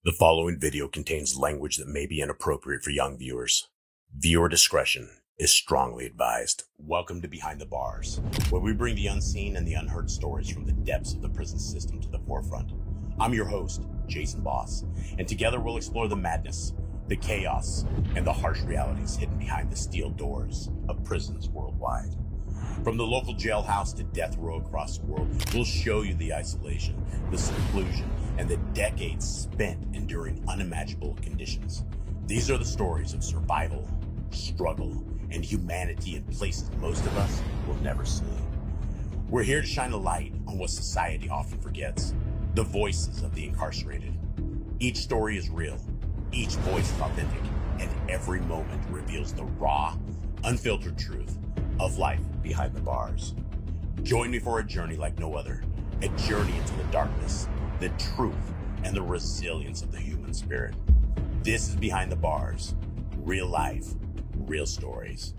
The following video contains language that may be inappropriate for young viewers. Viewer discretion is strongly advised. Welcome to Behind the Bars, where we bring the unseen and the unheard stories from the depths of the prison system to the forefront. I'm your host, Jason Boss, and together we'll explore the madness, the chaos, and the harsh realities hidden behind the steel doors of prisons worldwide. From the local jailhouse to death row across the world, we'll show you the isolation, the seclusion, and the decades spent enduring unimaginable conditions. These are the stories of survival, struggle, and humanity in places most of us will never see. We're here to shine a light on what society often forgets, the voices of the incarcerated. Each story is real, each voice is authentic, and every moment reveals the raw, unfiltered truth of life behind the bars. Join me for a journey like no other, a journey into the darkness, the truth, and the resilience of the human spirit. This is Behind the Bars, real life, real stories.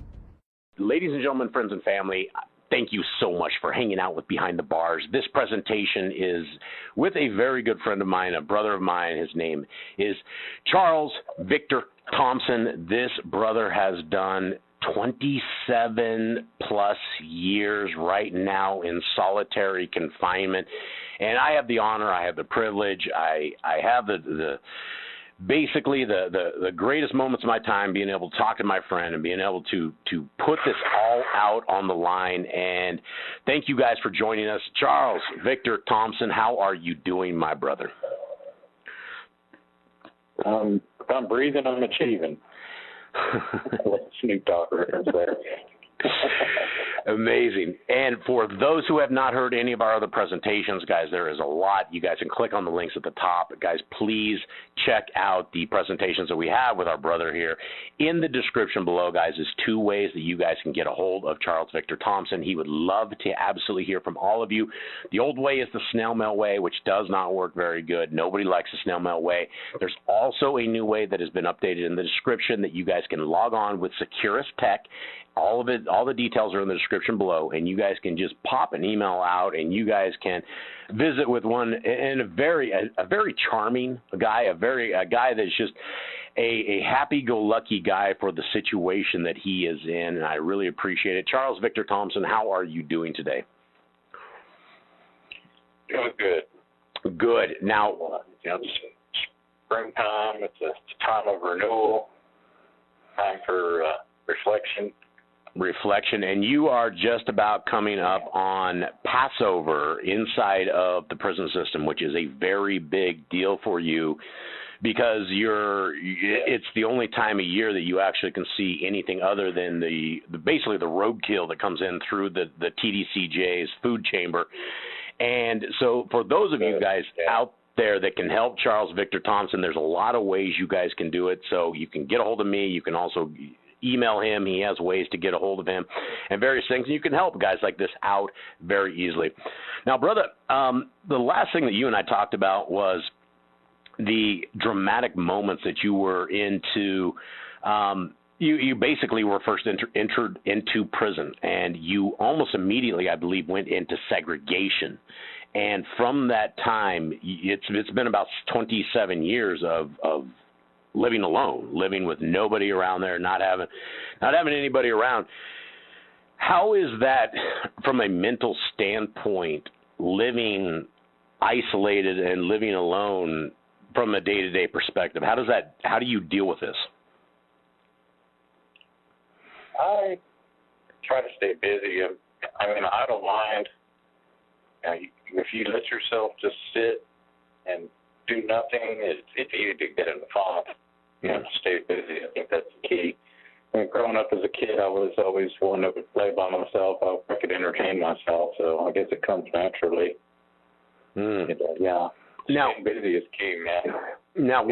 Ladies and gentlemen, friends and family, thank you so much for hanging out with Behind the Bars. This presentation is with a very good friend of mine, a brother of mine. His name is Charles Victor Thompson. This brother has done 27 plus years right now in solitary confinement. And I have the honor, I have the privilege, I have basically the greatest moments of my time being able to talk to my friend and being able to put this all out on the line. And thank you guys for joining us. Charles Victor Thompson, how are you doing, my brother? I'm breathing, I'm achieving. Snoop Dogg reference there. Amazing. And for those who have not heard any of our other presentations, guys, there is a lot. You guys can click on the links at the top. Guys, please check out the presentations that we have with our brother here. In the description below, guys, is two ways that you guys can get a hold of Charles Victor Thompson. He would love to absolutely hear from all of you. The old way is the snail mail way, which does not work very good. Nobody likes the snail mail way. There's also a new way that has been updated in the description that you guys can log on with Securus Tech. All of it, all the details are in the description below, and you guys can just pop an email out, and you guys can visit with one, and a very charming guy, a guy that's just a happy-go-lucky guy for the situation that he is in, and I really appreciate it. Charles Victor Thompson, how are you doing today? Doing good. Good. Now, it's springtime. It's a time of renewal, time for reflection, and you are just about coming up on Passover inside of the prison system, which is a very big deal for you because it's the only time of year that you actually can see anything other than basically the roadkill that comes in through the TDCJ's food chamber. And so for those of you guys out there that can help Charles Victor Thompson, there's a lot of ways you guys can do it. So you can get a hold of me. You can also email him. He has ways to get a hold of him and various things. And you can help guys like this out very easily. Now, brother, the last thing that you and I talked about was the dramatic moments that you were into. You basically were first entered into prison, and you almost immediately, I believe, went into segregation. And from that time, it's been about 27 years of living alone, living with nobody around there, not having anybody around. How is that from a mental standpoint, living isolated and living alone from a day-to-day perspective? How do you deal with this? I try to stay busy. I mean, I don't mind. If you let yourself just sit and do nothing, it's easy to get in the fog. Stay busy. I think that's the key. Growing up as a kid, I was always one that would play by myself. I could entertain myself, so I guess it comes naturally. Yeah. Now, staying busy is key, man. Now,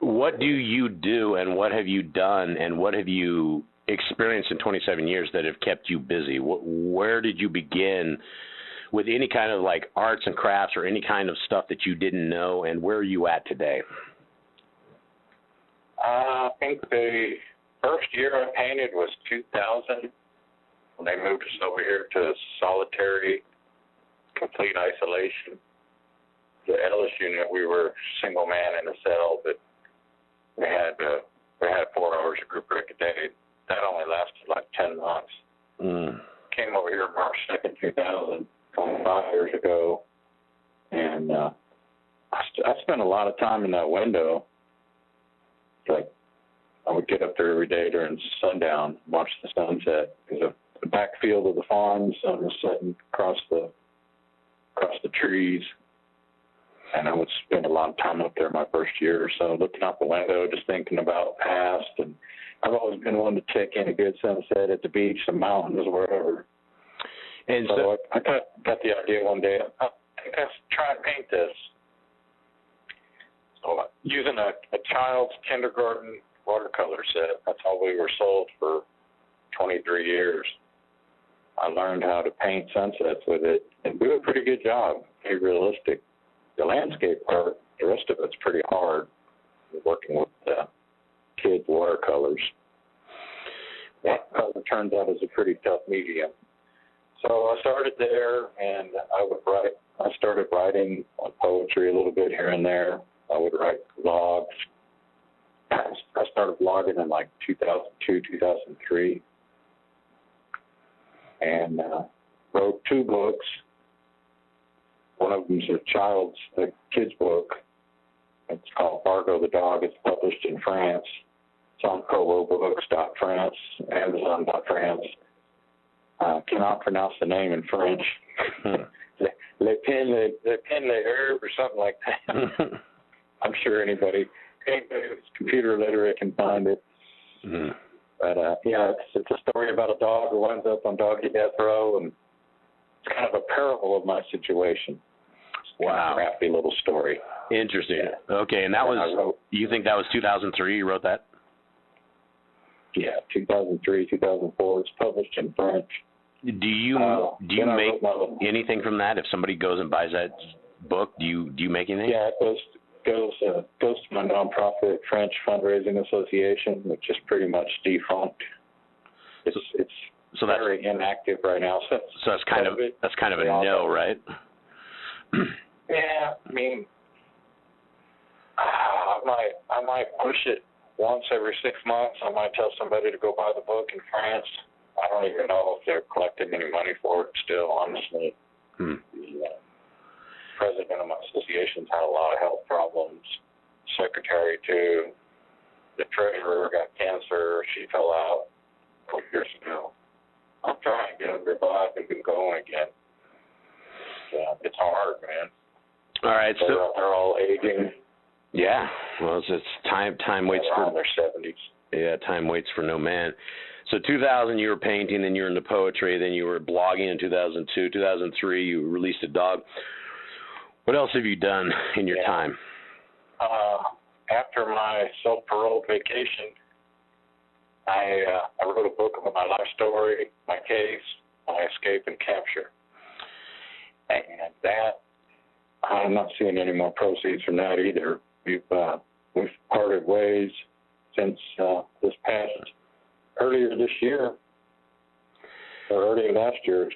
what do you do, and what have you done, and what have you experienced in 27 years that have kept you busy? Where did you begin with any kind of like arts and crafts or any kind of stuff that you didn't know, and where are you at today? I think the first year I painted was 2000 when they moved us over here to solitary, complete isolation. the Ellis unit, we were single man in a cell, but we had 4 hours of group rec a day. That only lasted like 10 months. Came over here March 2nd, 2000, 25 years ago, and I spent a lot of time in that window. Like, I would get up there every day during sundown, watch the sunset, because the backfield of the farm, the sun was setting across the trees, and I would spend a lot of time up there my first year or so, looking out the window, just thinking about past. And I've always been one to take in a good sunset at the beach, the mountains, wherever. And so I got the idea one day, I think I'll try and paint this. So using a child's kindergarten watercolor set, that's how we were sold for 23 years. I learned how to paint sunsets with it and do a pretty good job, pretty realistic. The landscape part, the rest of it's pretty hard, working with kids' watercolors. Watercolor turns out as a pretty tough medium. So I started there, and I started writing poetry a little bit here and there. I would write blogs. I started blogging in like 2002, 2003, and wrote 2 books. One of them's a kid's book. It's called Fargo the Dog. It's published in France. It's on ProBooks.France, Amazon.France. Cannot pronounce the name in French. Le Pen Le Herb or something like that. I'm sure anybody who's computer literate can find it. But it's a story about a dog who winds up on doggy death row, and it's kind of a parable of my situation. Wow. Kind of a crafty little story. Interesting. Yeah. Okay, and you think that was 2003 you wrote that? Yeah, 2003, 2004. It's published in French. Do you make anything from that? If somebody goes and buys that book, do you make anything? Yeah, it goes to my nonprofit French Fundraising Association, which is pretty much defunct. It's very inactive right now. So that's kind of a no, right? Yeah, I mean, I might push it once every 6 months. I might tell somebody to go buy the book in France. I don't even know if they're collecting any money for it still, honestly. The president of my association's had a lot of health problems. Secretary, too. The treasurer got cancer. She fell out a couple years ago. I'm trying to get them revived and get going again. Yeah, it's hard, man. All right, so they're all aging. Yeah, well, it's time waits for their 70s. Yeah, time waits for no man. So 2000, you were painting, then you were into poetry, then you were blogging in 2002. 2003, you released a dog. What else have you done in your time? After my self-paroled vacation, I wrote a book about my life story, my case, my escape and capture. And that, I'm not seeing any more proceeds from that either. We've parted ways since earlier last year,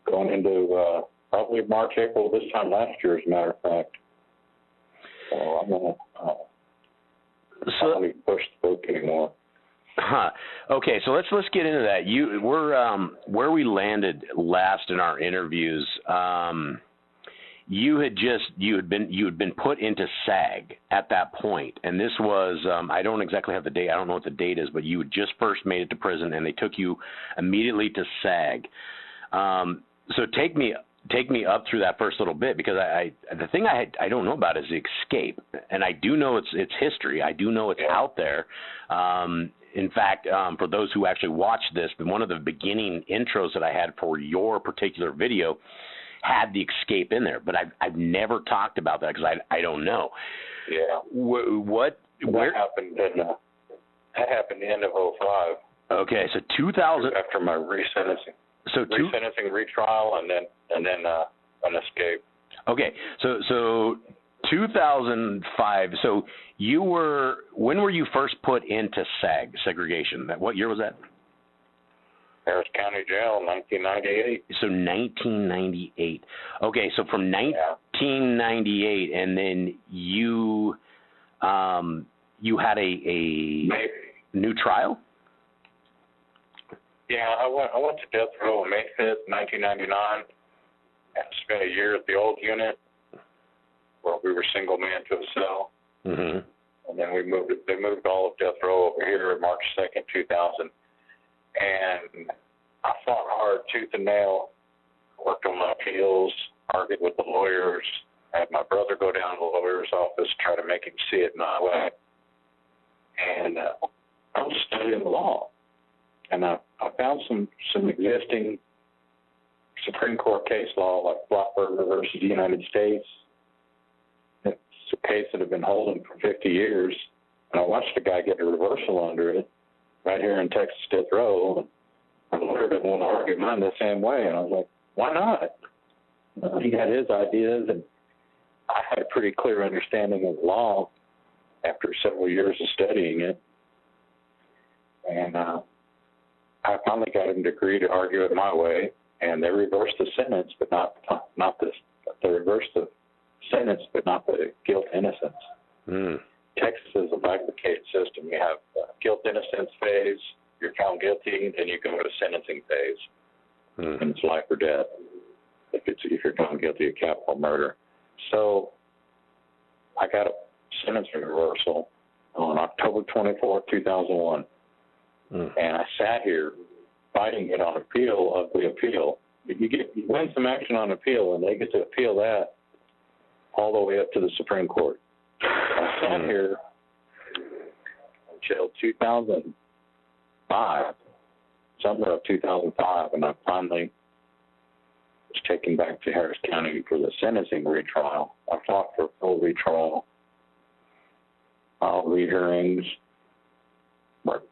going into probably March, April this time last year, as a matter of fact. So I'm going to not really push the book anymore. Okay, so let's get into that. Where we landed last in our interviews. You had been put into SAG at that point, and this was I don't exactly have the date. I don't know what the date is, but you had just first made it to prison, and they took you immediately to SAG. So take me up through that first little bit, because the thing I don't know about is the escape, and I do know it's history. I do know it's out there. In fact, for those who actually watched this, one of the beginning intros that I had for your particular video had the escape in there, but I've never talked about that because I don't know. Yeah. Where happened? That happened the end of 2005. Okay, so 2000 after my resentencing. So resentencing, retrial, and then an escape. Okay, so 2005. So when were you first put into segregation? What year was that? Harris County Jail, 1998. So 1998. Okay, so from 1998, and then you had a new trial? Yeah, I went to death row on May 5th, 1999, and spent a year at the old unit where we were single man to a cell. Mm-hmm. And then they moved all of death row over here on March 2nd, 2000. And I fought hard, tooth and nail, worked on my appeals, argued with the lawyers, had my brother go down to the lawyer's office, try to make him see it my way. And I was studying the law. And I found some existing Supreme Court case law, like Blockberger versus the United States. It's a case that had been holding for 50 years. And I watched a guy get a reversal under it right here in Texas death row. And the lawyer didn't want to argue mine the same way. And I was like, why not? He had his ideas, and I had a pretty clear understanding of the law after several years of studying it. And I finally got him to agree to argue it my way, and they reversed the sentence, but not this. They reversed the sentence, but not the guilt innocence. Mm. Texas is a bifurcated system. You have guilt innocence phase. You're found guilty, then you go to sentencing phase, and it's life or death if you're found guilty of capital murder. So I got a sentencing reversal on October 24, 2001. And I sat here fighting it on appeal of the appeal. You win some action on appeal, and they get to appeal that all the way up to the Supreme Court. I sat here until 2005, summer of 2005, and I finally was taken back to Harris County for the sentencing retrial. I fought for full retrial, rehearings,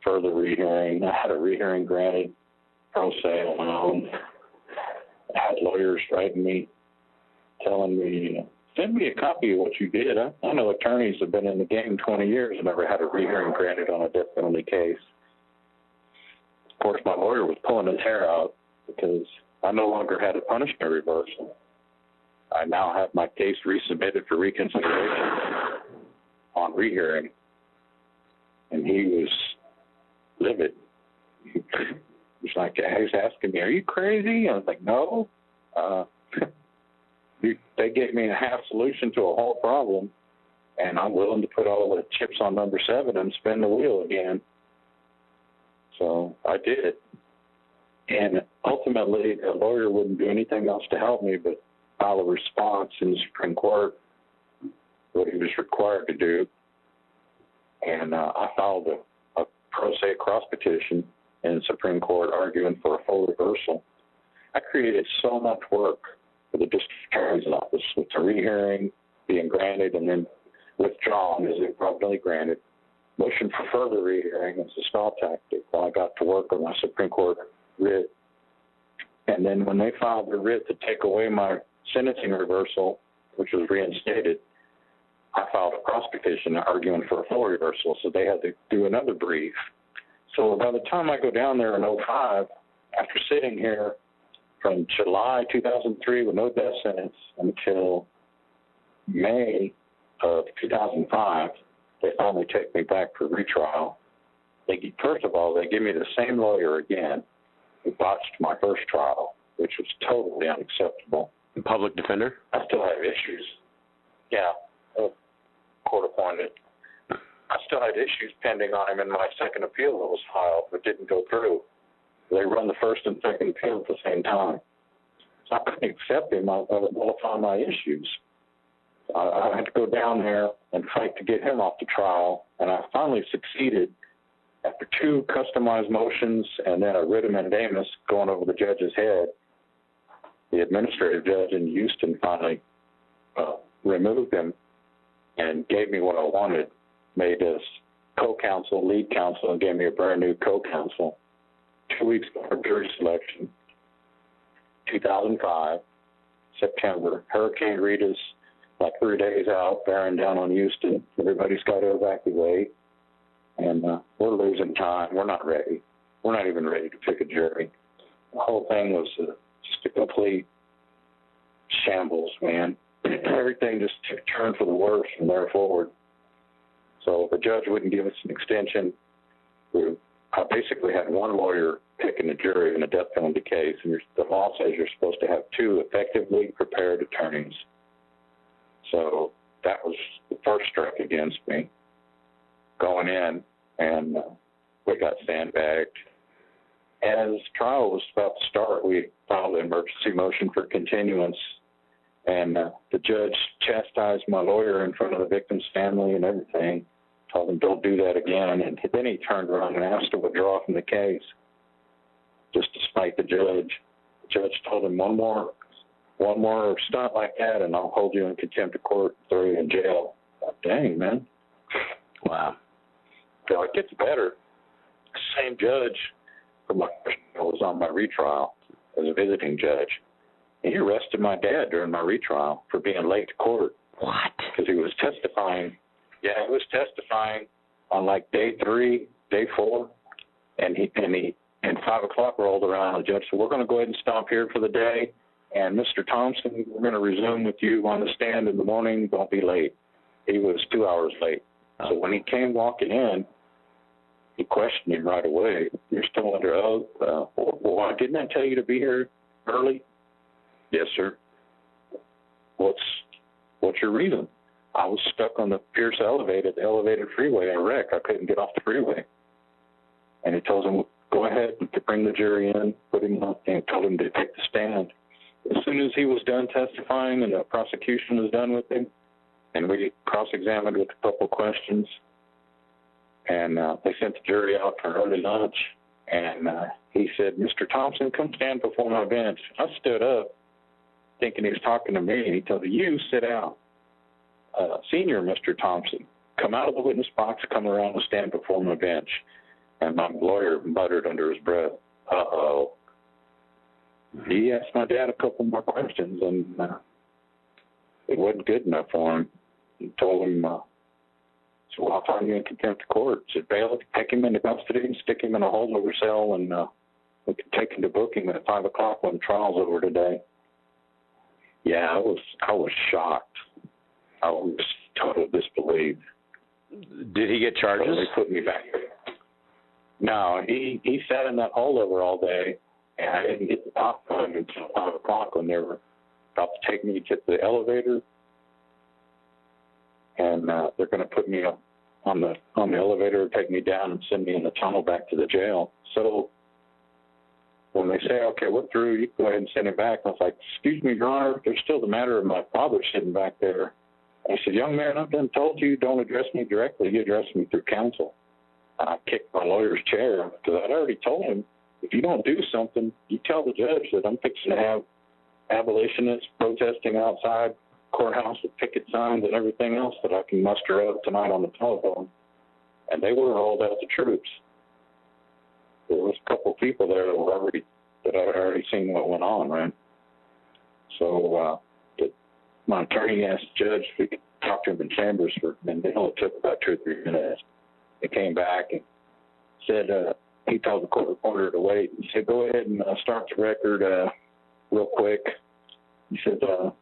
further rehearing. I had a rehearing granted, pro se on my own. I had lawyers writing me, telling me, send me a copy of what you did. I know attorneys have been in the game 20 years and never had a rehearing granted on a death penalty case. Of course, my lawyer was pulling his hair out because I no longer had a punishment reversal. I now have my case resubmitted for reconsideration on rehearing. And he was livid. He was asking me, are you crazy? I was like, no. They gave me a half solution to a whole problem, and I'm willing to put all the chips on number 7 and spin the wheel again. So I did. And ultimately, the lawyer wouldn't do anything else to help me but file a response in the Supreme Court, what he was required to do. And I filed a pro se cross petition in the Supreme Court arguing for a full reversal. I created so much work for the district attorney's office with the rehearing being granted and then withdrawn as abruptly granted. Motion for further rehearing as a stall tactic while I got to work on my Supreme Court writ. And then when they filed the writ to take away my sentencing reversal, which was reinstated, I filed a cross petition arguing for a full reversal, so they had to do another brief. So by the time I go down there in 2005, after sitting here from July 2003 with no death sentence until May of 2005, they finally take me back for retrial. First of all, they give me the same lawyer again who botched my first trial, which was totally unacceptable. Public defender? I still have issues. Yeah. Court appointed. I still had issues pending on him in my second appeal that was filed but didn't go through. They run the first and second appeal at the same time. So I couldn't accept him. I nullify my issues. I had to go down there and fight to get him off the trial, and I finally succeeded after 2 customized motions and then a writ of mandamus going over the judge's head. The administrative judge in Houston finally removed him and gave me what I wanted, made us co-counsel, lead counsel, and gave me a brand new co-counsel. 2 weeks before jury selection, 2005, September. Hurricane Rita's like 3 days out, bearing down on Houston. Everybody's got to evacuate, and we're losing time. We're not ready. We're not even ready to pick a jury. The whole thing was just a complete shambles, man. everything just turned for the worse from there forward. So the judge wouldn't give us an extension. I basically had one lawyer picking the jury in a death penalty case, and the law says you're supposed to have two effectively prepared attorneys. So that was the first strike against me going in, and we got sandbagged. As trial was about to start, we filed an emergency motion for continuance, and the judge chastised my lawyer in front of the victim's family and everything, told him don't do that again, and then he turned around and asked to withdraw from the case, just to spite the judge. The judge told him one more stunt like that, and I'll hold you in contempt of court and throw you in jail. Dang, man. Wow. So it gets better. Same judge was on my retrial as a visiting judge. And he arrested my dad during my retrial for being late to court. What? Because he was testifying. Yeah, he was testifying on like day 3, day 4, and 5 o'clock rolled around. The judge said, "We're going to go ahead and stop here for the day, and Mr. Thompson, we're going to resume with you on the stand in the morning. Don't be late." He was 2 hours late. So when he came walking in, he questioned him right away. "You're still under oath. Well, didn't I tell you to be here early?" "Yes, sir." What's your reason?" "I was stuck on the Pierce elevated freeway in a wreck. I couldn't get off the freeway." And he told him, "Go ahead and bring the jury in," put him up, and told him to take the stand. As soon as he was done testifying and the prosecution was done with him, and we cross-examined with a couple questions, and they sent the jury out for early lunch, and he said, "Mr. Thompson, come stand before my bench." I stood up, thinking he was talking to me, and he told me, "You sit down. Senior Mr. Thompson, come out of the witness box, come around and stand before my bench." And my lawyer muttered under his breath, "Uh-oh." He asked my dad a couple more questions, and it wasn't good enough for him. He told him, "So I'll find you in contempt of court." Said, "Bailiff, take him into custody and stick him in a holdover cell, and we can take him to booking at 5 o'clock when trial's over today." Yeah, I was shocked. I was total disbelief. Did he get charges? So they put me back. No, he sat in that holdover all day, and I didn't get the top time until 5 o'clock when they were about to take me to the elevator, and they're going to put me up on the elevator, take me down, and send me in the tunnel back to the jail. So when they say, "Okay, we're through, you go ahead and send him back," I was like, "Excuse me, Your Honor, there's still the matter of my father sitting back there." And he said, "Young man, I've done told you, don't address me directly. You address me through counsel." And I kicked my lawyer's chair because I'd already told him, if you don't do something, you tell the judge that I'm fixing to have abolitionists protesting outside courthouse with picket signs and everything else that I can muster up tonight on the telephone. And they would have rolled out the troops. There was a couple of people there that I'd already seen what went on, right? So my attorney asked the judge if we could talk to him in chambers and it only took about 2 or 3 minutes. He came back and said, he told the court reporter to wait. He said, "Go ahead and start the record real quick." He said, "For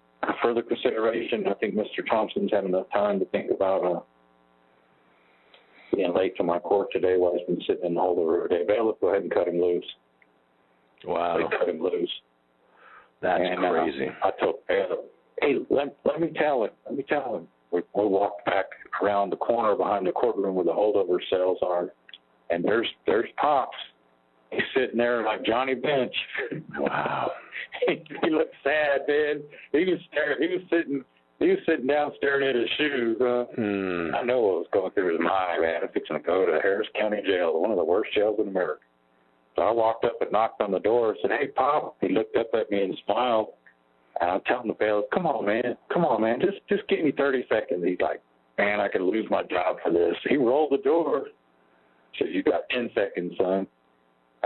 further consideration, I think Mr. Thompson's had enough time to think about being late to my court today while he's been sitting in the holdover every day. Bailiff, go ahead and cut him loose." Wow. They cut him loose. That's crazy. I told Bailiff, "Hey, let me tell him. We walked back around the corner behind the courtroom where the holdover cells are, and there's Pops. He's sitting there like Johnny Bench." Wow. He looked sad, man. He was sitting down staring at his shoes. I know what was going through his mind, man. I'm fixing to go to Harris County Jail, one of the worst jails in America. So I walked up and knocked on the door and said, "Hey, Pop." He looked up at me and smiled. And I'm telling the bailiff, come on, man, just give me 30 seconds. He's like, "Man, I could lose my job for this." He rolled the door. Said, "You got 10 seconds, son."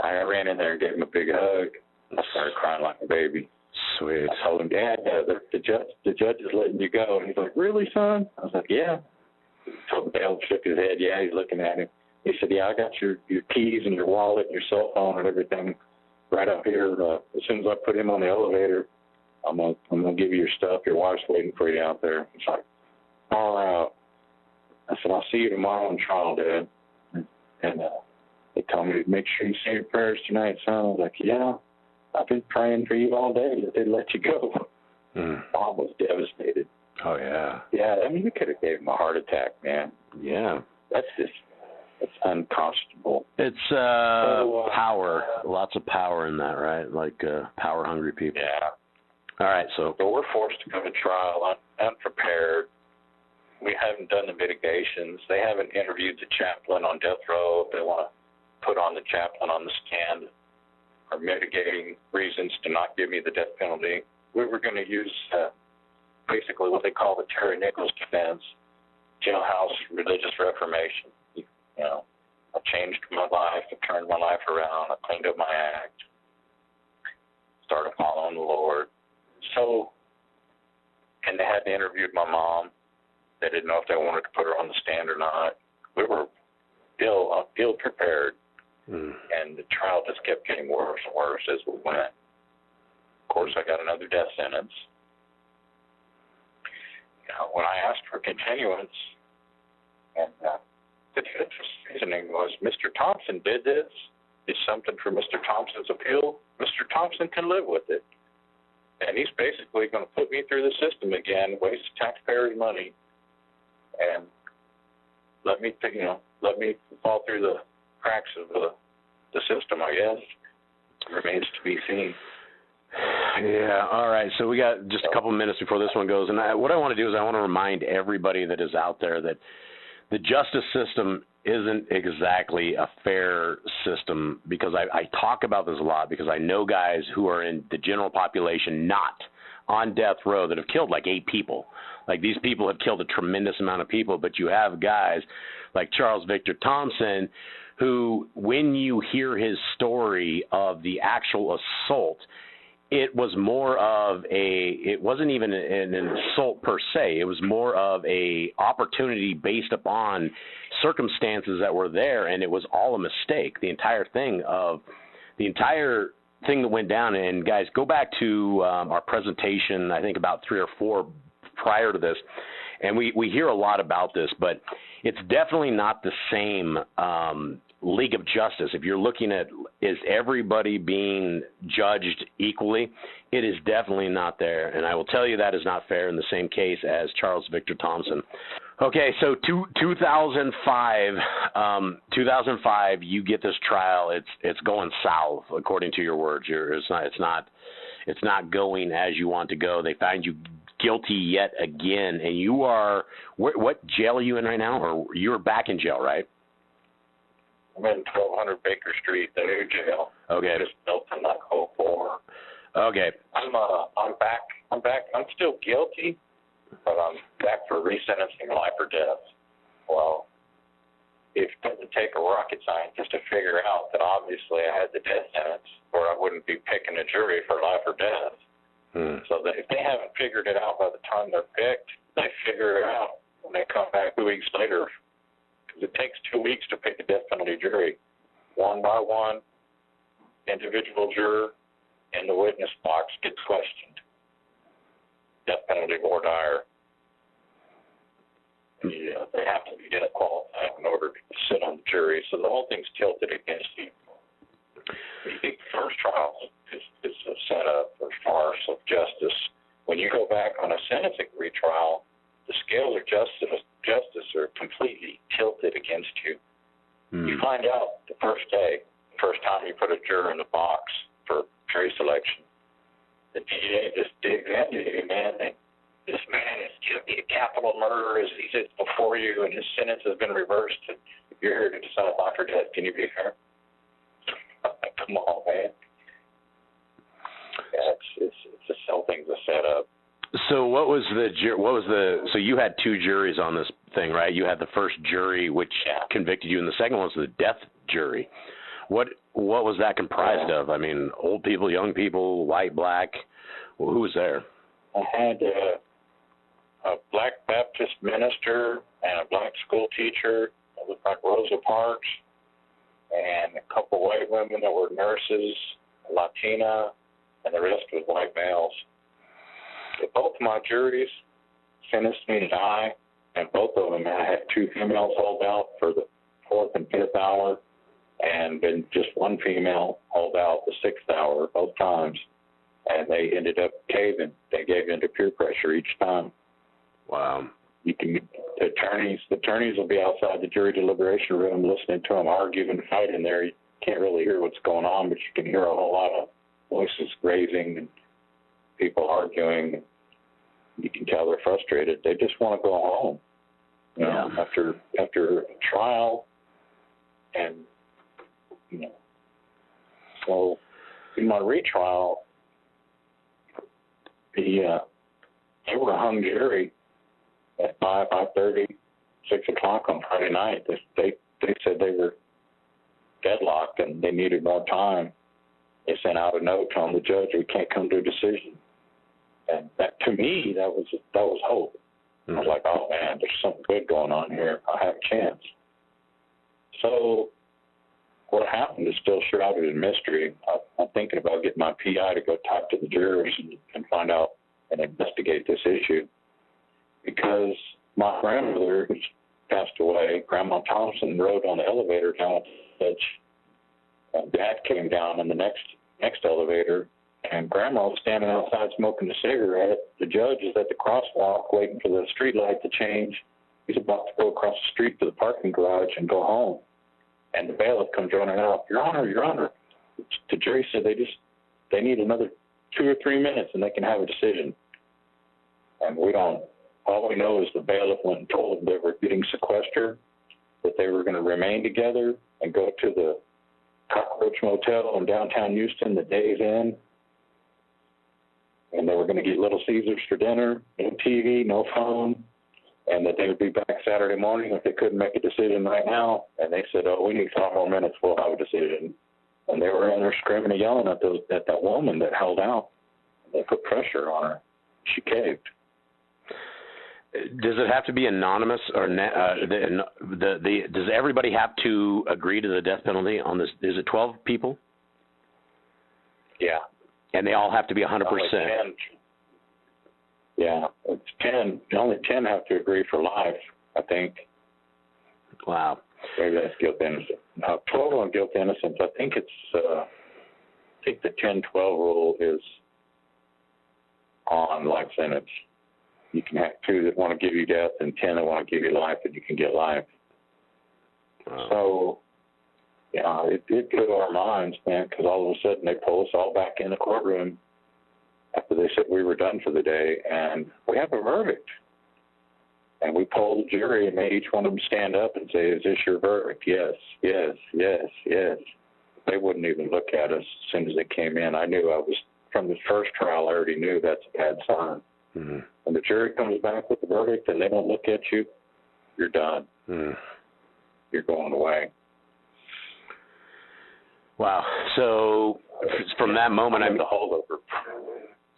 I ran in there and gave him a big hug. I started crying like a baby. Sweet. I told him, "Dad, the judge is letting you go." And he's like, "Really, son?" I was like, "Yeah." So the bailiff shook his head. Yeah, he's looking at him. He said, "Yeah, I got your keys and your wallet and your cell phone and everything right up here. As soon as I put him on the elevator, I'm gonna give you your stuff. Your wife's waiting for you out there. It's like, all right. I said, I'll see you tomorrow on trial, Dad. And they told me to make sure you say your prayers tonight, son. I was like, yeah, I've been praying for you all day that they'd let you go. Mom was devastated. Oh, yeah. Yeah, I mean, we could have gave him a heart attack, man. Yeah. That's unconscionable. It's power. Lots of power in that, right? Like power-hungry people. Yeah. All right, so we're forced to go to trial unprepared. We haven't done the mitigations. They haven't interviewed the chaplain on death row. They want to put on the chaplain on the stand for mitigating reasons to not give me the death penalty. We were going to use basically what they call the Terry Nichols defense, jailhouse religious reformation. You know, I changed my life. I turned my life around. I cleaned up my act. Started following the Lord. So, and they hadn't interviewed my mom. They didn't know if they wanted to put her on the stand or not. We were ill prepared, and the trial just kept getting worse and worse as we went. Of course, I got another death sentence. You know, when I asked for continuance, and the judge's reasoning was, Mr. Thompson did this. It's something for Mr. Thompson's appeal. Mr. Thompson can live with it. And he's basically going to put me through the system again, waste taxpayers' money, and let me fall through the cracks of the system, I guess. Remains to be seen. Yeah, all right. So we got just a couple of minutes before this one goes. And what I want to do is I want to remind everybody that is out there that the justice system isn't exactly a fair system, because I talk about this a lot, because I know guys who are in the general population not on death row that have killed like 8 people. Like, these people have killed a tremendous amount of people, but you have guys like Charles Victor Thompson who, when you hear his story of the actual assault, it was more of it wasn't even an assault per se. It was more of a opportunity based upon circumstances that were there, and it was all a mistake. The entire thing that went down, and guys, go back to our presentation, I think about 3 or 4 prior to this, and we hear a lot about this, but it's definitely not the same league of justice. If you're looking at, is everybody being judged equally, it is definitely not there, and I will tell you that is not fair in the same case as Charles Victor Thompson. Okay, so 2005, you get this trial. It's going south, according to your words. It's not going as you want to go. They find you guilty yet again, and you are, what jail are you in right now? Or you're back in jail, right? I'm in 1200 Baker Street, the new jail. Okay. Just built in like 04. Okay. I'm back. I'm still guilty, but I'm back for resentencing, life or death. Well, it doesn't take a rocket scientist to figure out that obviously I had the death sentence, or I wouldn't be picking a jury for life or death. So that if they haven't figured it out by the time they're picked, they figure it out when they come back 2 weeks later. Because it takes 2 weeks to pick a death penalty jury. One by one, individual juror in the witness box gets questioned. Death penalty or dire. Yeah, they have to be death qualified in order to sit on the jury. So the whole thing's tilted against you. You think the first trial is a setup or farce of justice. When you go back on a sentencing retrial, the scales of justice are completely tilted against you. You find out the first day, the first time you put a juror in the box for jury selection, the DA just digs into you, man. This man is guilty of capital murder as he sits before you, and his sentence has been reversed. And if you're here to decide life or death, can you be fair? Come on, man. Yeah, it's just whole thing's a setup. So so you had 2 juries on this thing, right? You had the first jury which convicted you, and the second one was the death jury. What was that comprised of? I mean, old people, young people, white, black. Well, who was there? I had a black Baptist minister and a black school teacher that looked like Rosa Parks, and a couple white women that were nurses, Latina, and the rest was white males. both my juries sentenced me to die, and both of them, I had 2 females hold out for the 4th and 5th hour, and then just 1 female hold out the 6th hour both times, and they ended up caving. They gave in to peer pressure each time. Wow. The attorneys will be outside the jury deliberation room listening to them argue and fight in there. You can't really hear what's going on, but you can hear a whole lot of voices raising and people arguing. You can tell they're frustrated. They just want to go home. You know, after a trial, and so in my retrial, they were a hung jury at 5:30, 6 o'clock on Friday night. They said they were deadlocked and they needed more time. They sent out a note telling the judge we can't come to a decision, and that, to me, that was hope. I was like, oh man, there's something good going on here. I have a chance. So what happened is still shrouded in mystery. I'm thinking about getting my PI to go talk to the jurors and find out and investigate this issue, because my grandmother, who's passed away, Grandma Thompson, rode on the elevator down at the edge, and Dad came down in the next elevator, and Grandma was standing outside smoking a cigarette. The judge is at the crosswalk waiting for the street light to change. He's about to go across the street to the parking garage and go home. And the bailiff comes running out, Your Honor. The jury said they need another 2 or 3 minutes and they can have a decision. And all we know is the bailiff went and told them they were getting sequestered, that they were going to remain together and go to the Cockroach Motel in downtown Houston the days in. And they were going to get Little Caesars for dinner, no TV, no phone, and that they would be back Saturday morning if they couldn't make a decision right now. And they said, we need 5 more minutes, we'll have a decision. And they were in there screaming and yelling at that woman that held out. They put pressure on her. She caved. Does it have to be anonymous, or does everybody have to agree to the death penalty on this? Is it 12 people? Yeah. And they all have to be 100%. Yeah, it's 10. Only 10 have to agree for life, I think. Wow. Maybe that's guilt innocent. Now, 12 on guilt innocence, I think the 10-12 rule is on life sentence. You can have 2 that want to give you death and 10 that want to give you life, and you can get life. Wow. So, it did go to our minds, man, because all of a sudden they pulled us all back in the courtroom after they said we were done for the day, and we have a verdict. And we polled the jury and made each one of them stand up and say, is this your verdict? Yes, yes, yes, yes. They wouldn't even look at us as soon as they came in. I knew from the first trial, I already knew that's a bad sign. Mm-hmm. When the jury comes back with the verdict and they don't look at you, you're done. Mm. You're going away. Wow. So from that moment, I'm in the holdover.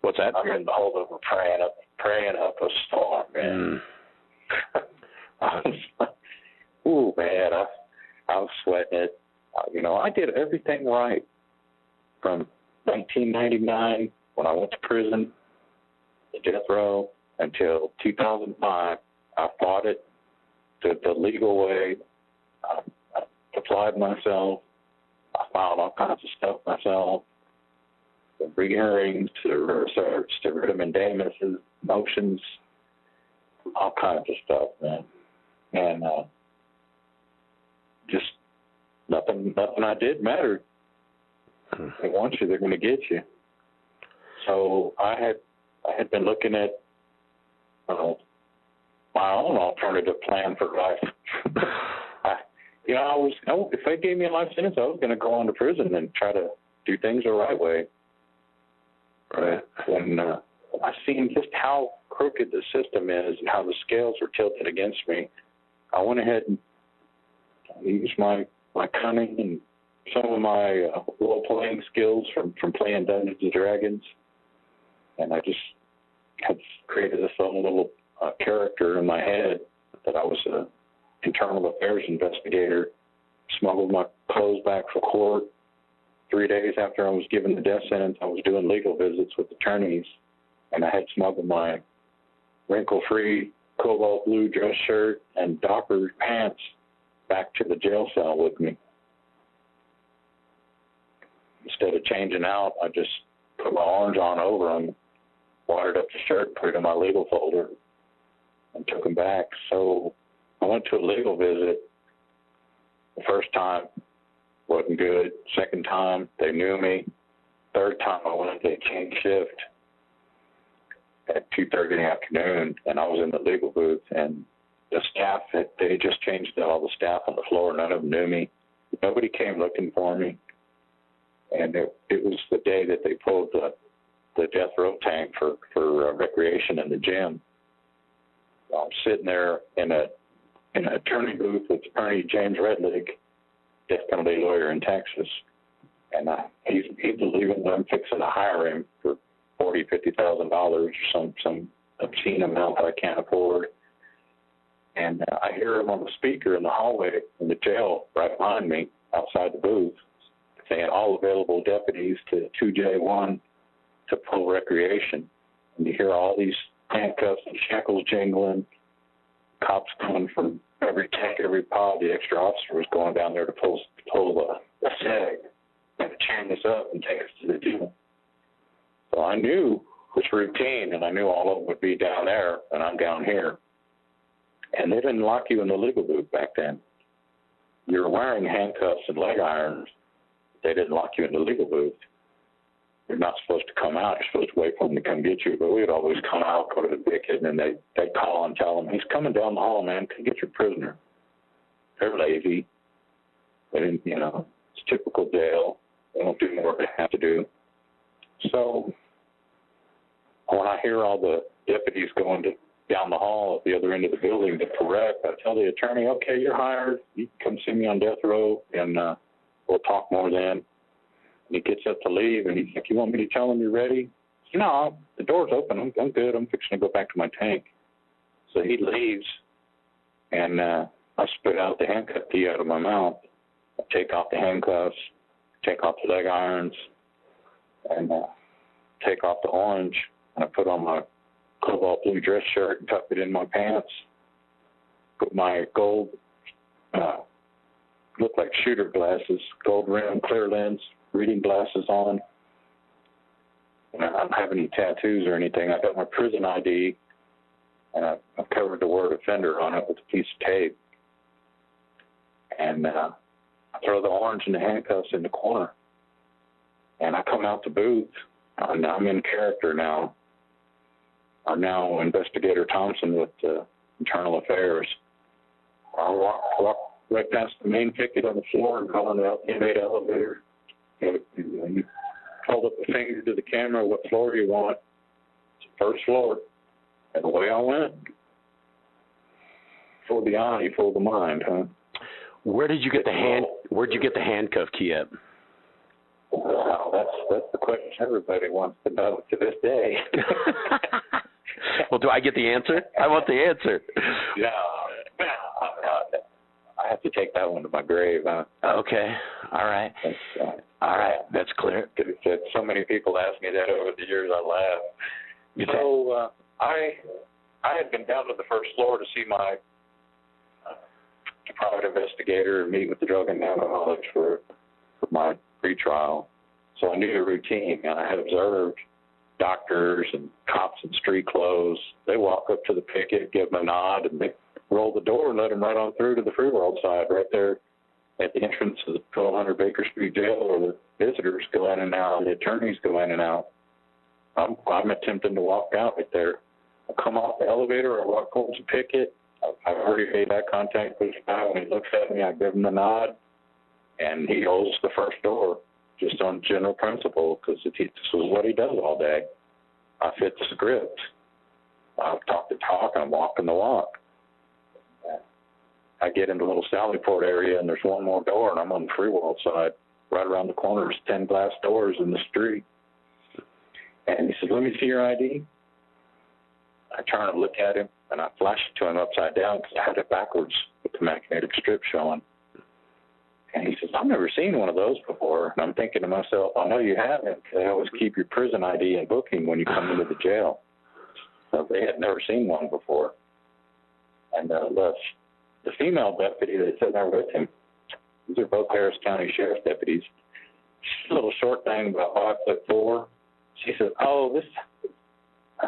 What's that? I'm in the holdover praying up a storm, man. Ooh, man, I was sweating it. I did everything right from 1999 when I went to prison, the death row, until 2005. I fought it the legal way. I applied myself. I filed all kinds of stuff myself, from re-hearings to research to writ of mandamuses, motions, all kinds of stuff, man. And just nothing I did mattered. They want you, they're going to get you. So I had been looking at my own alternative plan for life. If they gave me a life sentence, I was going to go on to prison and try to do things the right way. Right. When I seen just how crooked the system is and how the scales were tilted against me, I went ahead and used my cunning and some of my role-playing skills from playing Dungeons & Dragons, and I just had created this own little character in my head that I was an internal affairs investigator, smuggled my clothes back for court. 3 days after I was given the death sentence, I was doing legal visits with attorneys and I had smuggled my wrinkle-free cobalt blue dress shirt and Docker pants back to the jail cell with me. Instead of changing out, I just put my orange on over them, watered up the shirt, put it in my legal folder, and took them back. So I went to a legal visit. The first time wasn't good. Second time, they knew me. Third time I went, they changed shift at 2:30 in the afternoon, and I was in the legal booth, and the staff, they just changed all the staff on the floor. None of them knew me. Nobody came looking for me. And it was the day that they pulled the death row tank for recreation in the gym. I'm sitting there in an attorney booth with Attorney James Redlich, death penalty lawyer in Texas, and he's believing that I'm fixing to hire him for $40,000, $50,000, some obscene amount that I can't afford. And I hear him on the speaker in the hallway in the jail right behind me outside the booth, saying all available deputies to 2J1 to pull recreation. And you hear all these handcuffs and shackles jingling, cops coming from every tank, every pod. The extra officer was going down there to pull a seg and to chain us up and take us to the jail. So I knew it's routine, and I knew all of them would be down there, and I'm down here. And they didn't lock you in the legal booth back then. You were wearing handcuffs and leg irons. They didn't lock you in the legal booth. You're not supposed to come out. You're supposed to wait for them to come get you. But we would always come out, go to the picket, and they'd call and tell them, he's coming down the hall, man. Come get your prisoner. They're lazy. They didn't, it's typical jail. They don't do more than they have to do. So when I hear all the deputies going down the hall at the other end of the building to correct, I tell the attorney, okay, you're hired. You can come see me on death row, and we'll talk more then. And he gets up to leave, and he's like, you want me to tell him you're ready? I said, no, the door's open. I'm good. I'm fixing to go back to my tank. So he leaves, and I spit out the handcuff key out of my mouth. I take off the handcuffs, take off the leg irons, and take off the orange, and I put on my cobalt blue dress shirt and tuck it in my pants, put my gold, look like shooter glasses, gold rim, clear lens, reading glasses on. And I don't have any tattoos or anything. I got my prison ID, and I've covered the word offender on it with a piece of tape. And I throw the orange and the handcuffs in the corner. And I come out the booth, and I'm in character now. I'm now Investigator Thompson with Internal Affairs. I walk right past the main picket on the floor and calling out the inmate elevator. You hold up a finger to the camera, what floor do you want? It's the first floor. And away I went. For the eye, for the mind, huh? Where'd you get the handcuff key at? Well, that's the question everybody wants to know to this day. Well, do I get the answer? I want the answer. Yeah. I have to take that one to my grave. Okay. All right. All right. That's clear. So many people ask me that over the years, I laugh. So I had been down to the first floor to see my private investigator and meet with the drug and alcoholics for my pretrial. So I knew the routine, and I had observed doctors and cops in street clothes. They walk up to the picket, give them a nod, and they roll the door and let them right on through to the free world side right there at the entrance of the 1200 Baker Street Jail, where the visitors go in and out, and the attorneys go in and out. I'm attempting to walk out right there. I come off the elevator, I walk towards the picket. I've already made eye contact with the guy. When he looks at me, I give him the nod, and he holds the first door just on general principle, because this is what he does all day. I fit the script. I talk the talk, and I'm walking the walk. I get into a little Sallyport area, and there's one more door, and I'm on the free world side. Right around the corner, there's 10 glass doors in the street. And he said, let me see your ID. I turn and look at him, and I flash it to him upside down because I had it backwards with the magnetic strip showing. And he says, I've never seen one of those before. And I'm thinking to myself, I know you haven't. They always keep your prison ID in booking when you come into the jail. So they had never seen one before. And the female deputy that's sitting there with him, these are both Harris County Sheriff's deputies. She's a little short thing, about 5'4". She said, I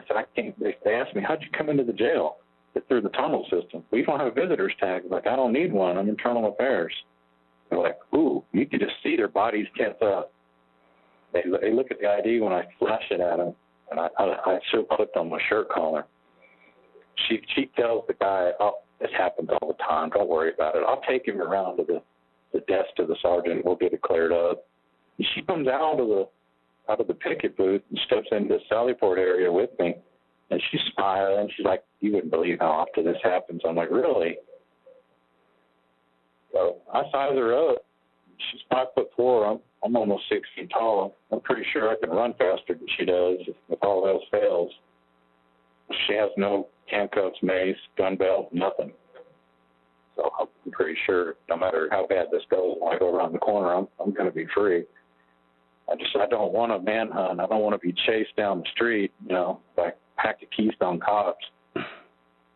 said, I can't. They asked me, how'd you come into the jail? Get through the tunnel system. We don't have a visitor's tag. I'm like, I don't need one. I'm internal affairs. They're like, ooh, you can just see their bodies tense up. They look at the ID when I flash it at them, and I should have clicked on my shirt collar. She tells the guy, oh, this happens all the time. Don't worry about it. I'll take him around to the desk of the sergeant. We'll get it cleared up. And she comes out of the picket booth and steps into the Sallyport area with me, and she's smiling. She's like, you wouldn't believe how often this happens. I'm like, really? So I size her up. She's 5'4". I'm almost 6 feet tall. I'm pretty sure I can run faster than she does if all else fails. She has no handcuffs, mace, gun belt, nothing. So I'm pretty sure no matter how bad this goes, when I go around the corner, I'm going to be free. I don't want a manhunt. I don't want to be chased down the street, by a pack of Keystone cops.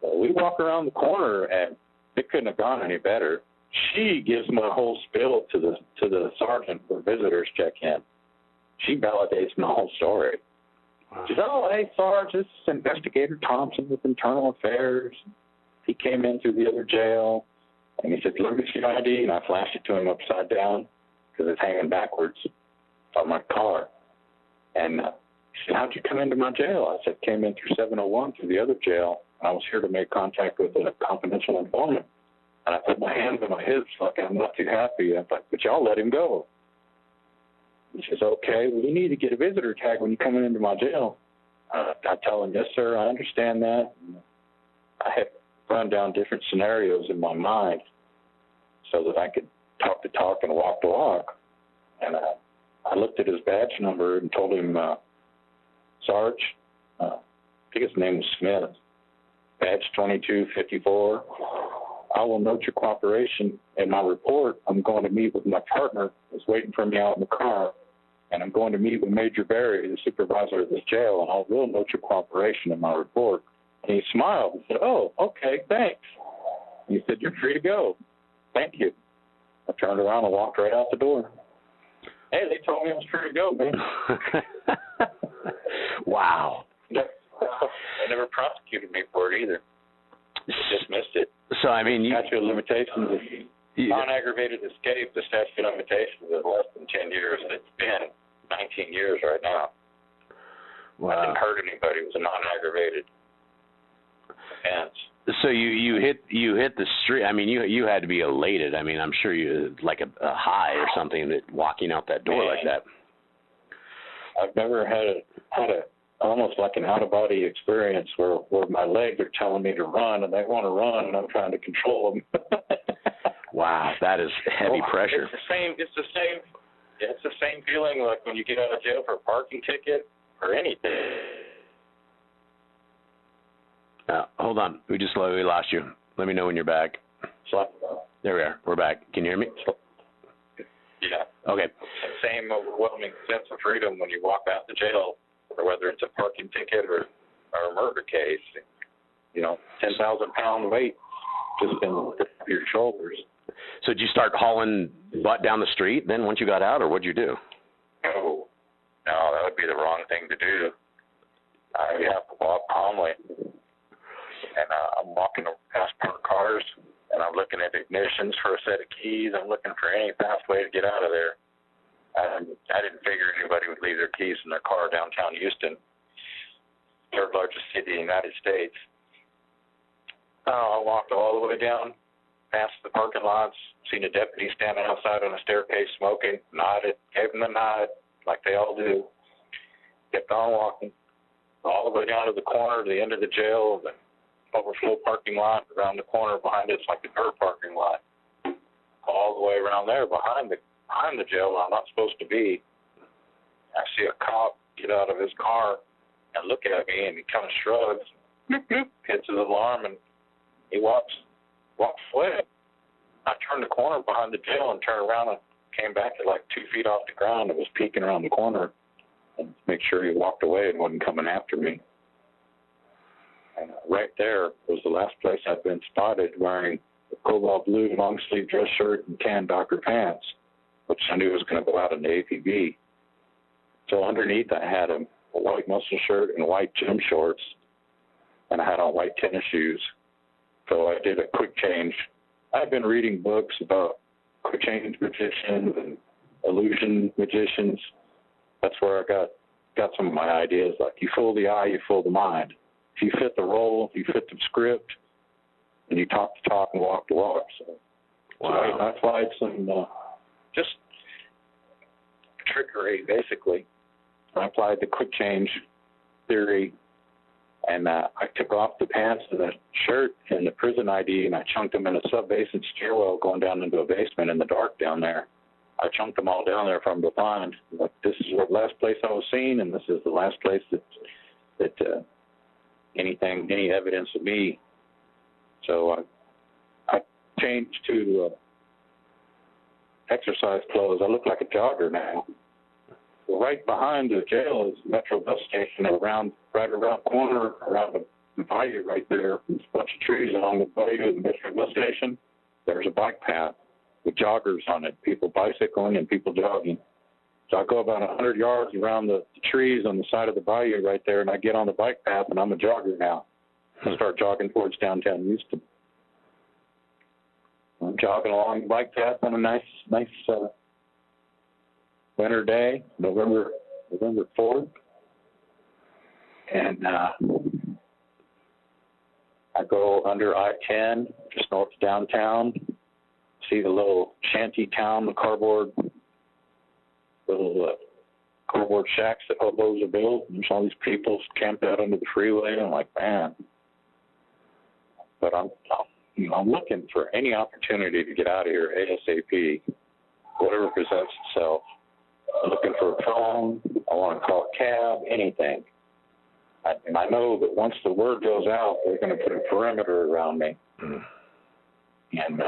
So we walk around the corner, and it couldn't have gone any better. She gives my whole spiel to the sergeant for visitors check-in. She validates my whole story. She said, oh, hey, Sarge, this is Investigator Thompson with Internal Affairs. He came in through the other jail, and he said, look at your ID, and I flashed it to him upside down because it's hanging backwards on my car. And he said, how'd you come into my jail? I said, came in through 701 through the other jail, and I was here to make contact with a confidential informant. And I put my hands on my hips like I'm not too happy. I'm like, but y'all let him go. He says, okay, well, you need to get a visitor tag when you're coming into my jail. I tell him, yes, sir, I understand that. And I had run down different scenarios in my mind so that I could talk the talk and walk the walk. And I looked at his badge number and told him, Sarge, I think his name was Smith, badge 2254. I will note your cooperation in my report. I'm going to meet with my partner who's waiting for me out in the car, and I'm going to meet with Major Barry, the supervisor of this jail, and I will note your cooperation in my report. And he smiled and said, oh, okay, thanks. And he said, you're free to go. Thank you. I turned around and walked right out the door. Hey, they told me I was free to go, man. Wow. They never prosecuted me for it either. Dismissed it. So, I mean, statute of limitations is non-aggravated escape. The statute of limitations is less than 10 years. It's been 19 years right now. Wow. I didn't hurt anybody. It was a non-aggravated offense. So you hit the street. I mean, you had to be elated. I mean, I'm sure you like a high or something that walking out that door like that. I've never had a almost like an out-of-body experience where my legs are telling me to run, and they want to run, and I'm trying to control them. Wow, that is heavy pressure. It's the same feeling like when you get out of jail for a parking ticket or anything. Hold on, we lost you. Let me know when you're back. There we are. We're back. Can you hear me? Yeah. Okay. Same overwhelming sense of freedom when you walk out the jail, or whether it's a parking ticket or a murder case. 10,000-pound weight just in your shoulders. So did you start hauling butt down the street then once you got out, or what'd you do? No, that would be the wrong thing to do. You have to walk calmly. And I'm walking past parked cars, and I'm looking at ignitions for a set of keys. I'm looking for any fast way to get out of there. I didn't figure anybody would leave their keys in their car downtown Houston, third largest city in the United States. I walked all the way down past the parking lots, seen a deputy standing outside on a staircase smoking, nodded, gave him the nod like they all do, kept on walking all the way down to the corner, to the end of the jail, the overflow parking lot. Around the corner behind it's like a dirt parking lot. All the way around there behind the jail where I'm not supposed to be. I see a cop get out of his car and look at me, and he kind of shrugs, hits his alarm, and he walks away. I turned the corner behind the jail and turned around and came back at like 2 feet off the ground and was peeking around the corner and make sure he walked away and wasn't coming after me. And right there was the last place I'd been spotted wearing a cobalt blue long-sleeve dress shirt and tan Docker pants, which I knew was going to go out in the APB. So underneath I had a white muscle shirt and white gym shorts, and I had on white tennis shoes. So I did a quick change. I've been reading books about quick change magicians and illusion magicians. That's where I got some of my ideas. Like, you fool the eye, you fool the mind. If you fit the role, you fit the script, and you talk the talk and walk the walk. So, wow. I applied some just trickery, basically. I applied the quick change theory, and I took off the pants and the shirt and the prison ID, and I chunked them in a sub-basement stairwell going down into a basement in the dark down there. I chunked them all down there from behind. Like, this is the last place I was seen, and this is the last place that any evidence of me. So I changed to exercise clothes. I look like a jogger now. Right behind the jail is Metro bus station, right around the corner, around the bayou right there. There's a bunch of trees along the bayou of the Metro bus station. There's a bike path with joggers on it, people bicycling and people jogging. So I go about 100 yards around the trees on the side of the bayou right there, and I get on the bike path, and I'm a jogger now. I start jogging towards downtown Houston. I'm jogging along the bike path on a nice winter day, November 4th, and I go under I-10, just north of downtown, see the little shanty town, the cardboard shacks that hobos are built. There's all these people camped out under the freeway. I'm like, man. But I'm looking for any opportunity to get out of here ASAP, whatever presents itself. I'm looking for a phone. I want to call a cab, anything. And I know that once the word goes out, they're going to put a perimeter around me. And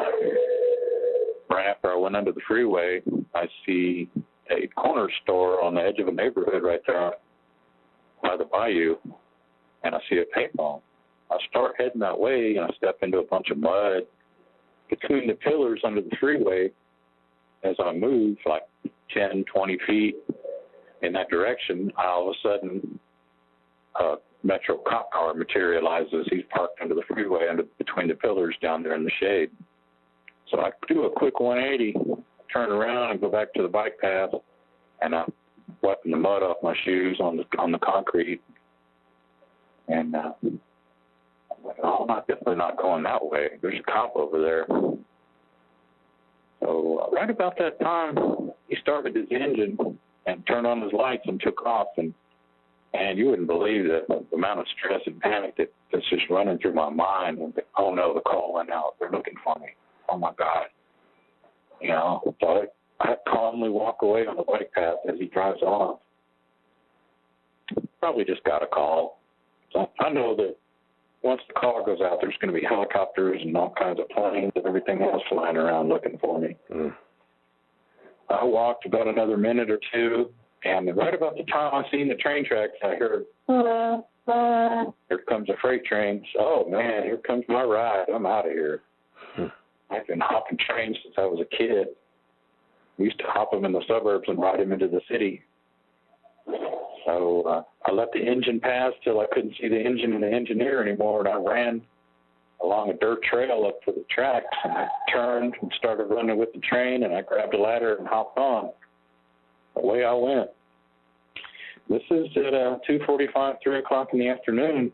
right after I went under the freeway, I see a corner store on the edge of a neighborhood right there by the bayou, and I see a payphone. I start heading that way, and I step into a bunch of mud. Between the pillars under the freeway, as I move like 10, 20 feet in that direction, all of a sudden a Metro cop car materializes. He's parked under the freeway between the pillars down there in the shade. So I do a quick 180, turn around and go back to the bike path, and I'm wiping the mud off my shoes on the concrete. And I'm like, oh, I'm definitely not going that way. There's a cop over there. So right about that time, he started his engine and turned on his lights and took off. And you wouldn't believe the amount of stress and panic that's just running through my mind. And oh no, the call went out. They're looking for me. Oh my God. You know, so I calmly walk away on the bike path as he drives off. Probably just got a call. So I know that once the call goes out, there's going to be helicopters and all kinds of planes and everything else flying around looking for me. I walked about another minute or two, and right about the time I seen the train tracks, I heard, here comes a freight train. Oh, man, here comes my ride. I'm out of here. I've been hopping trains since I was a kid. We used to hop them in the suburbs and ride them into the city. So I let the engine pass till I couldn't see the engine and the engineer anymore, and I ran along a dirt trail up to the tracks, and I turned and started running with the train, and I grabbed a ladder and hopped on. Away I went. This is at 2:45, 3 o'clock in the afternoon.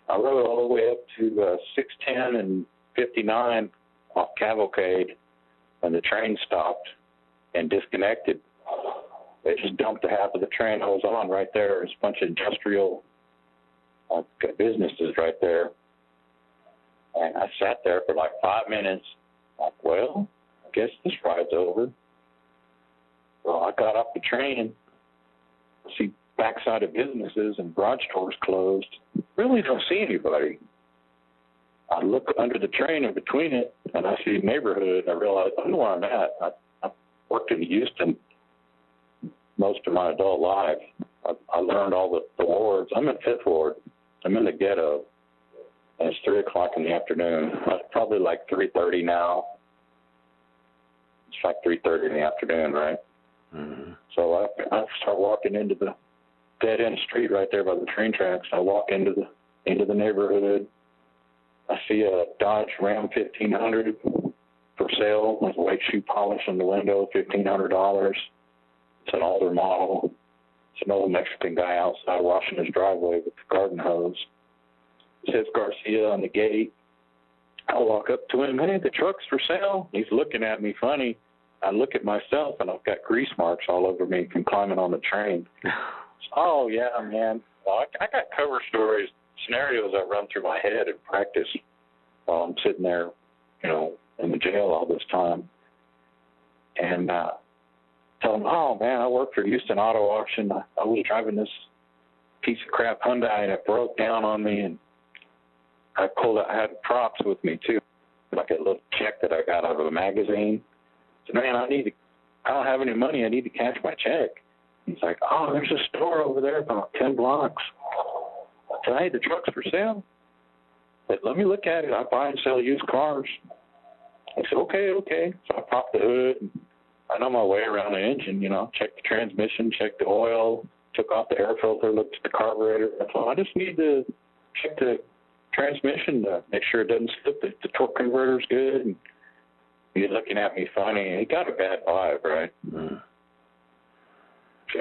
I rode all the way up to 610 and 59 off Cavalcade, and the train stopped and disconnected. They just dumped the half of the train hose on right there. There's a bunch of industrial businesses right there. And I sat there for like 5 minutes. Like, well, I guess this ride's over. Well, I got off the train and see backside of businesses and garage doors closed. Really don't see anybody. I look under the train and between it, and I see a neighborhood. I realize I know where I'm at. I worked in Houston most of my adult life. I learned all the wards. I'm in 5th Ward. I'm in the ghetto, and it's 3 o'clock in the afternoon. It's probably like 3:30 now. It's like 3:30 in the afternoon, right? Mm-hmm. So I start walking into the dead end street right there by the train tracks. I walk into the neighborhood. I see a Dodge Ram 1500 for sale with white shoe polish on the window, $1,500. It's an older model. It's an old Mexican guy outside washing his driveway with the garden hose. It says Garcia on the gate. I walk up to him, hey, the truck's for sale. He's looking at me funny. I look at myself, and I've got grease marks all over me from climbing on the train. Oh, yeah, man. Well, I got cover stories, scenarios that run through my head in practice while I'm sitting there, in the jail all this time. And tell them, oh, man, I work for Houston Auto Auction. I was driving this piece of crap Hyundai, and it broke down on me, and I had props with me, too, like a little check that I got out of a magazine. I said, man, I don't have any money. I need to cash my check. He's like, oh, there's a store over there about 10 blocks. I said, hey, the truck's for sale. I said, let me look at it. I buy and sell used cars. I said, okay. So I popped the hood, and I know my way around the engine, checked the transmission, checked the oil, took off the air filter, looked at the carburetor. I thought, I just need to check the transmission to make sure it doesn't slip. The torque converter's good. And he's looking at me funny. He got a bad vibe, right? Mm. So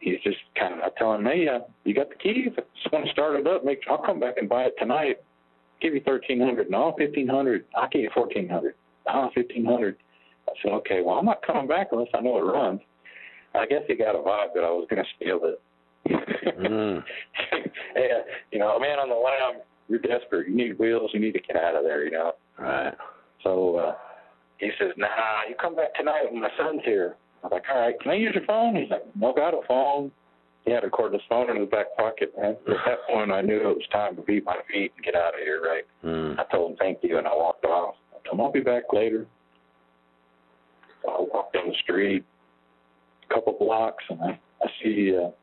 he's just kind of, I tell him, hey, you got the keys? I just want to start it up. I'll come back and buy it tonight. Give you $1,300. No, $1,500. I'll give you $1,400. No, $1,500. I said, okay, well, I'm not coming back unless I know it runs. I guess he got a vibe that I was going to steal it. Mm. Hey, man on the lam, you're desperate. You need wheels. You need to get out of there, Right. So he says, nah, you come back tonight when my son's here. I was like, all right, can I use your phone? He's like, no, got a phone. He had a cordless phone in his back pocket, man. At that point, I knew it was time to beat my feet and get out of here, right? Mm. I told him thank you, and I walked off. I told him I'll be back later. So I walked down the street a couple blocks, and I see a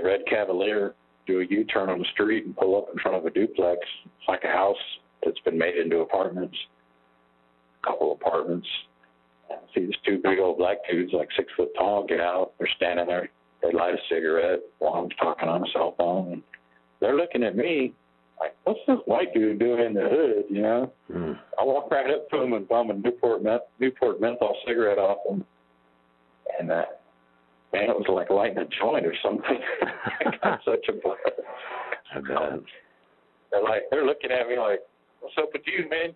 red Cavalier do a U-turn on the street and pull up in front of a duplex. It's like a house that's been made into apartments, a couple apartments. I see these two big old black dudes, like 6 foot tall, get out. They're standing there. They light a cigarette while I'm talking on a cell phone. And they're looking at me like, what's this white dude doing in the hood, Mm. I walk right up to him and bum a Newport menthol cigarette off him. And, man, it was like lighting a joint or something. I got such a blast. I bet. They're looking at me like, what's up with you, man?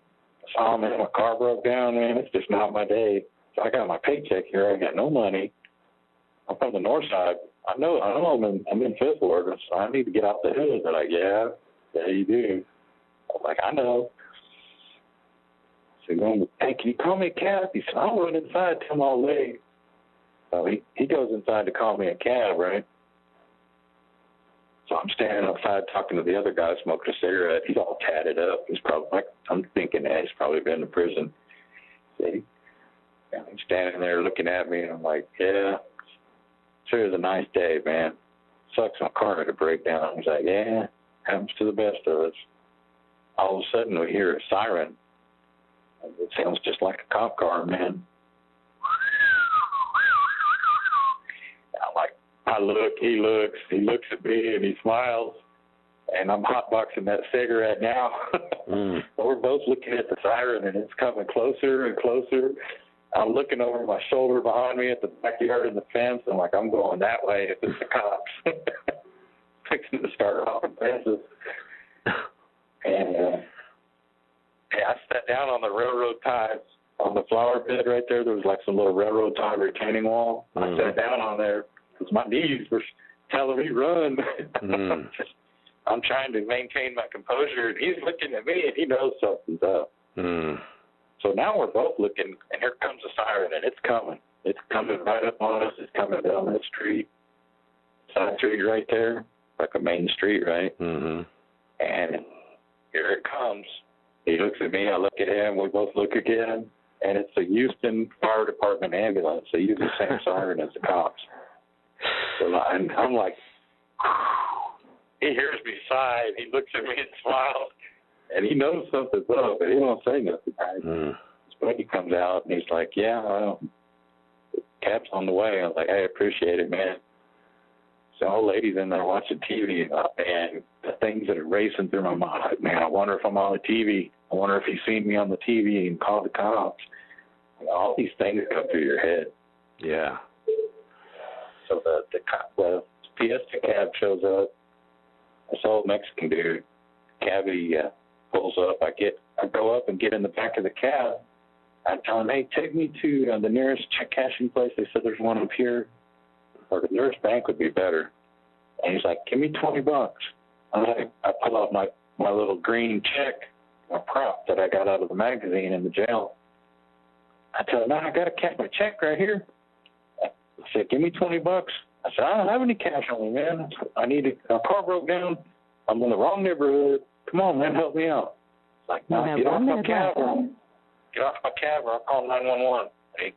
Oh, man, my car broke down, man. It's just not my day. So I got my paycheck here. I got no money. I'm from the north side. I know I'm in Fifth Ward, so I need to get out the hood. They're like, yeah, you do. I'm like, I know. So hey, can you call me a cab? He said, I'll run inside till I'm all late. So he goes inside to call me a cab, right? So I'm standing outside talking to the other guy smoking a cigarette. He's all tatted up. I'm thinking that he's probably been to prison. See? And he's standing there looking at me, and I'm like, yeah, sure is a nice day, man. Sucks my car had a breakdown. He's like, yeah, happens to the best of us. All of a sudden, we hear a siren. It sounds just like a cop car, man. I'm like, I look, he looks at me, and he smiles. And I'm hotboxing that cigarette now. Mm. We're both looking at the siren, and it's coming closer and closer. I'm looking over my shoulder behind me at the backyard of the fence. I'm like, I'm going that way if it's the cops. Fixing to start off fences. And I sat down on the railroad ties on the flower bed right there. There was like some little railroad tie retaining wall. Mm. I sat down on there because my knees were telling me run. Mm. I'm trying to maintain my composure, and he's looking at me, and he knows something's up. Mm. So now we're both looking, and here comes a siren, and it's coming. It's coming right up on us. It's coming down that street, side street right there, like a main street, right? Mm-hmm. And here it comes. He looks at me. I look at him. We both look again, and it's a Houston Fire Department ambulance. They use the same siren as the cops. So I'm like, he hears me sigh, and he looks at me and smiles, and he knows something's up, but he don't say nothing. Right? His buddy comes out, and he's like, yeah, well, the cab's on the way. I was like, hey, I appreciate it, man. So old lady's in there watching TV, and the things that are racing through my mind, like, man, I wonder if I'm on the TV. I wonder if he's seen me on the TV and called the cops. You know, all these things go through your head. Yeah. So the Fiesta cab shows up. This old Mexican dude, cabbie, pulls up. I go up and get in the back of the cab. I tell him, hey, take me to the nearest check cashing place. They said there's one up here, or the nearest bank would be better. And he's like, give me $20. I was like, I pull out my little green check, my prop that I got out of the magazine in the jail. I tell him, no, I got to cash my check right here. I said, give me $20. I said, I don't have any cash on me, man. I need a car broke down. I'm in the wrong neighborhood. Come on, man, help me out. It's like, no, get off my cab. Get off my cab or I'll call 911.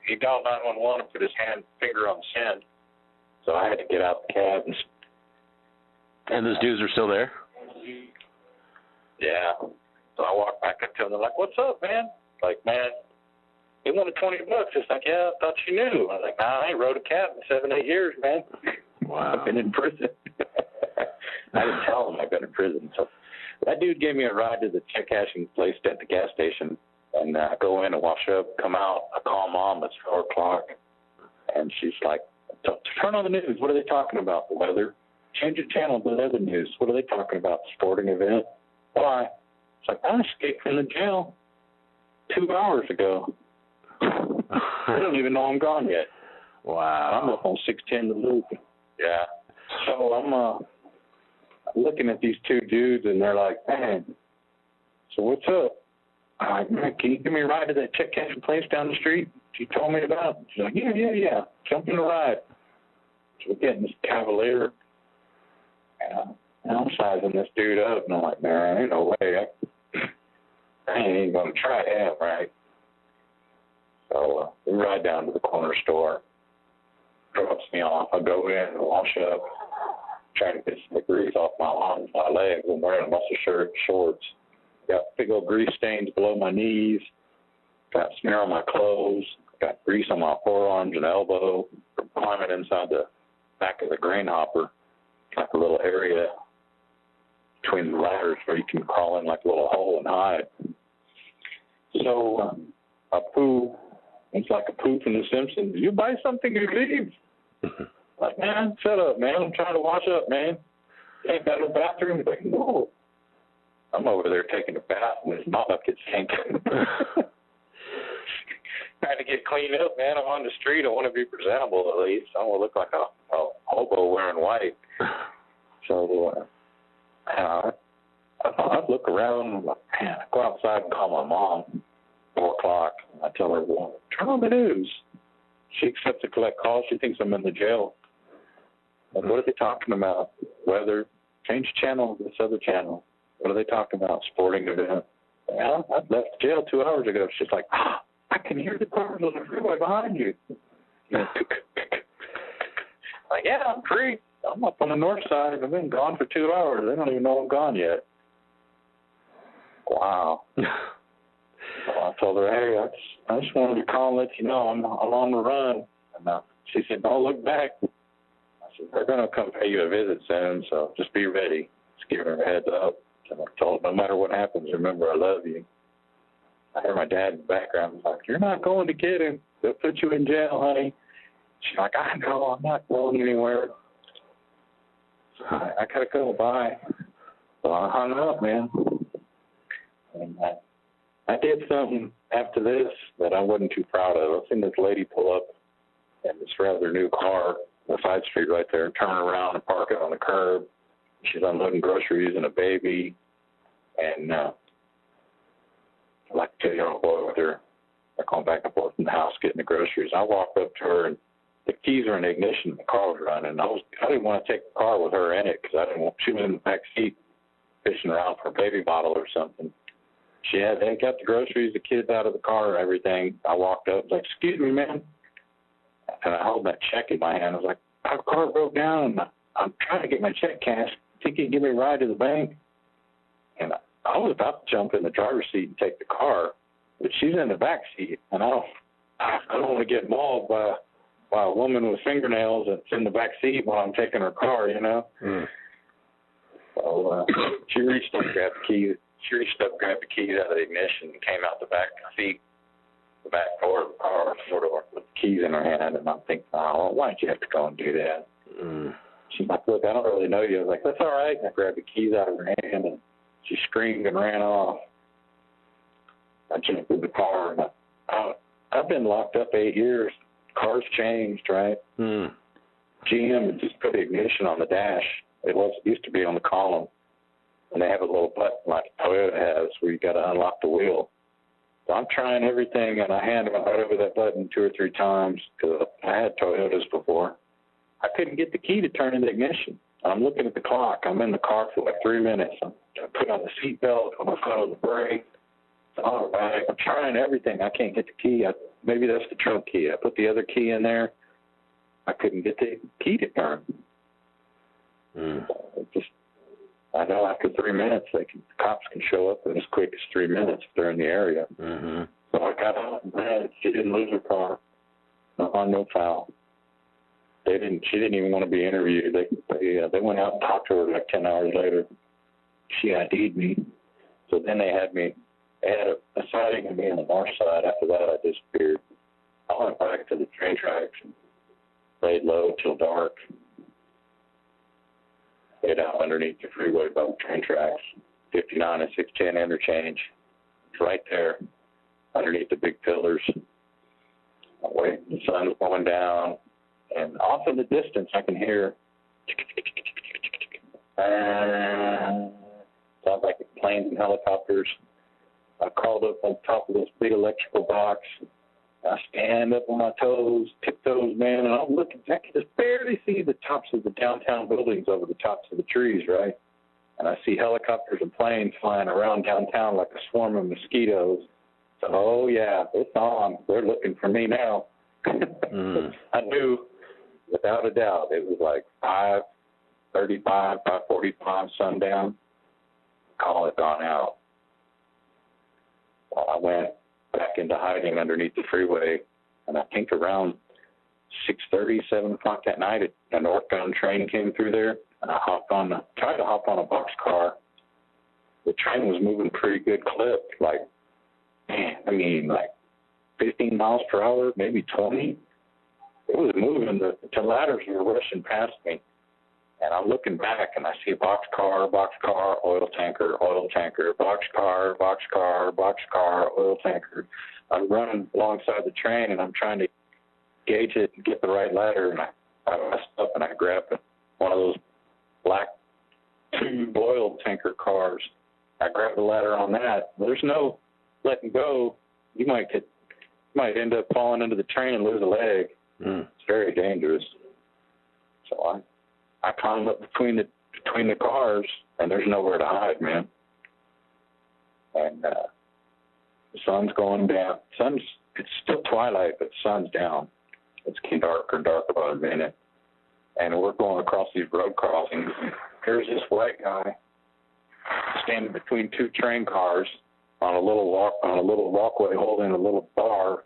He dialed 911 and put his finger on send. So I had to get out the cab. And those dudes are still there? Yeah. So I walked back up to them. They're like, what's up, man? Like, man, he wanted $20. It's like, yeah, I thought you knew. I was like, nah, I ain't rode a cab in 7-8 years, man. Wow. I've been in prison. I didn't tell him I've been in prison. So that dude gave me a ride to the check cashing place at the gas station. And I go in and wash up, come out. I call Mom. It's 4 o'clock. And she's like, turn on the news. What are they talking about? The weather? Change the channel to the other news. What are they talking about? Sporting event? Why? It's like, I escaped from the jail 2 hours ago. I don't even know I'm gone yet. Wow. I'm up on 610 the loop. Yeah. So I'm looking at these two dudes, and they're like, man, so what's up? I'm like, man, can you give me a ride to that check cashing place down the street you told me about? She's like, yeah. Jump in the ride. So we're getting this Cavalier. And I'm sizing this dude up, and I'm like, man, ain't no way. I ain't even going to try him, right? So we ride down to the corner store. Drops me off. I go in and wash up. Trying to get some grease off my arms, my legs. I'm wearing a muscle shirt, shorts. Got big old grease stains below my knees. Got smear on my clothes. Got grease on my forearms and elbow. Climbing inside the back of the grain hopper, like a little area between the ladders where you can crawl in like a little hole and hide. So I poo. It's like a poo from The Simpsons. You buy something, you leave. Like, man, shut up, man. I'm trying to wash up, man. You ain't got no bathroom? Like, no. I'm over there taking a bath, and this mop gets sinking. Trying to get cleaned up, man. I'm on the street. I want to be presentable at least. I want to look like a hobo wearing white. So I look around. I'm like, man, I go outside and call my mom. 4 o'clock. I tell her, well, turn on the news. She accepts a collect call. She thinks I'm in the jail. And what are they talking about? Weather. Change channel to this other channel. What are they talking about? Sporting event. Well, I left jail 2 hours ago. She's like, I can hear the cars on the freeway behind you. Like, yeah, I'm free. I'm up on the north side. I've been gone for 2 hours. They don't even know I'm gone yet. Wow. So I told her, hey, I just wanted to call and let you know I'm on the run. And she said, don't look back. I said, they're going to come pay you a visit soon, so just be ready. Just give her a heads up. And I told her, no matter what happens, remember I love you. I heard my dad in the background. He's like, you're not going to get him. They'll put you in jail, honey. She's like, I know. I'm not going anywhere. So I got to go. Bye. So I hung up, man. And I did something after this that I wasn't too proud of. I seen this lady pull up in this rather new car on the side street right there, turn around and park it on the curb. She's unloading groceries and a baby. And like a 2-year-old boy with her. They're going back and forth in the house getting the groceries. I walked up to her, and the keys are in the ignition. The car was running. I didn't want to take the car with her in it because she was in the back seat fishing around for a baby bottle or something. They got the groceries, the kids out of the car, and everything. I walked up, like, excuse me, man. And I held that check in my hand. I was like, our car broke down, and I'm trying to get my check cashed. think you can give me a ride to the bank? And I was about to jump in the driver's seat and take the car, but she's in the back seat, and I don't want to get mauled by a woman with fingernails that's in the back seat while I'm taking her car, you know. So she reached up, grabbed the keys. She reached up, grabbed the keys out of the ignition, and came out the back seat, the back door of the car, sort of with the keys in her hand. And I'm thinking, oh, why did you have to go and do that? She's like, look, I don't really know you. I was like, that's all right. And I grabbed the keys out of her hand, and she screamed and ran off. I jumped in the car, and I've been locked up 8 years. Cars changed, right? GM had just put the ignition on the dash. It used to be on the column, and they have a little button like Toyota has where you got to unlock the wheel. So I'm trying everything, and I handed right over that button 2 or 3 times because I had Toyotas before. I couldn't get the key to turn in the ignition. I'm looking at the clock. I'm in the car for like 3 minutes. I put on the seatbelt. I'm going to follow the brake. All right. I'm trying everything. I can't get the key. Maybe that's the trunk key. I put the other key in there. I couldn't get the key to turn. I know after 3 minutes, the cops can show up in as quick as 3 minutes if they're in the area. So I got out and ran. She didn't lose her car. No harm, no foul. She didn't even want to be interviewed. They went out and talked to her like 10 hours later. She ID'd me. So then they had a sighting of me on the north side. After that, I disappeared. I went back to the train tracks and laid low till dark. Stayed out underneath the freeway by the train tracks, 59 and 610 interchange. It's right there underneath the big pillars. I wait, the sun was going down, and off in the distance I can hear sounds like planes and helicopters. I crawled up on top of this big electrical box. I stand up on my toes, tiptoes, man, and I'm looking. I can just barely see the tops of the downtown buildings over the tops of the trees, right? And I see helicopters and planes flying around downtown like a swarm of mosquitoes. So, oh, yeah, it's on. They're looking for me now. I knew, without a doubt, it was like 5:35, 5:45, sundown. Call it gone out. Well, I went back into hiding underneath the freeway, and I think around 6:30, 7 o'clock that night, a northbound train came through there, and I tried to hop on a boxcar. The train was moving pretty good clip, like 15 miles per hour, maybe 20. It was moving. The ladders were rushing past me, and I'm looking back, and I see a boxcar, oil tanker, boxcar, oil tanker. I'm running alongside the train, and I'm trying to gauge it and get the right ladder, and I messed up, and I grabbed one of those black tube oil tanker cars. I grabbed the ladder on that. There's no letting go. You might end up falling into the train and lose a leg. It's very dangerous. So I climbed up between the cars, and there's nowhere to hide, man. And the sun's going down. It's still twilight, but the sun's down. It's getting darker and darker by the minute. And we're going across these road crossings. Here's this white guy standing between 2 train cars on a little walkway holding a little bar.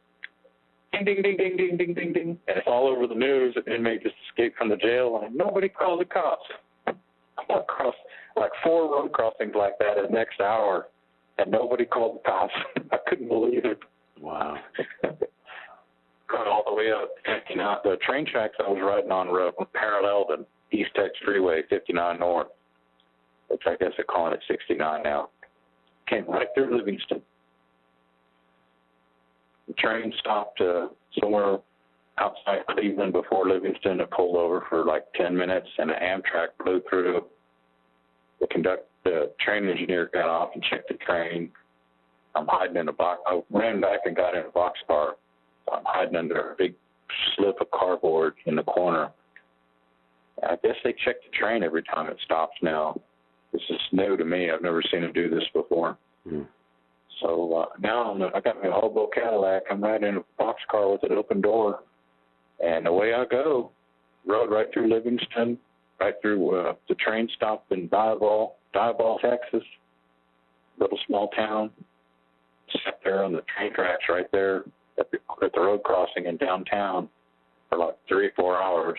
Ding, ding, ding, ding, ding, ding, ding, ding. And it's all over the news. An inmate just escaped from the jail, and nobody called the cops. I across like 4 road crossings like that in the next hour, and nobody called the cops. I couldn't believe it. Wow. Got all the way up. The train tracks I was riding on were parallel to East Tex Freeway, 59 North, which I guess they're calling it 69 now. Came right through Livingston. The train stopped somewhere outside Cleveland before Livingston. It pulled over for like 10 minutes, and the Amtrak blew through. The train engineer got off and checked the train. I'm hiding in a box. I ran back and got in a boxcar. I'm hiding under a big slip of cardboard in the corner. I guess they check the train every time it stops now. This is new to me. I've never seen them do this before. So now I got my hobo Cadillac. I'm riding in a boxcar with an open door. And away I go. Rode right through Livingston, right through the train stop in Diabol, Texas, little small town. Sat there on the train tracks right there at the road crossing in downtown for like 3 or 4 hours.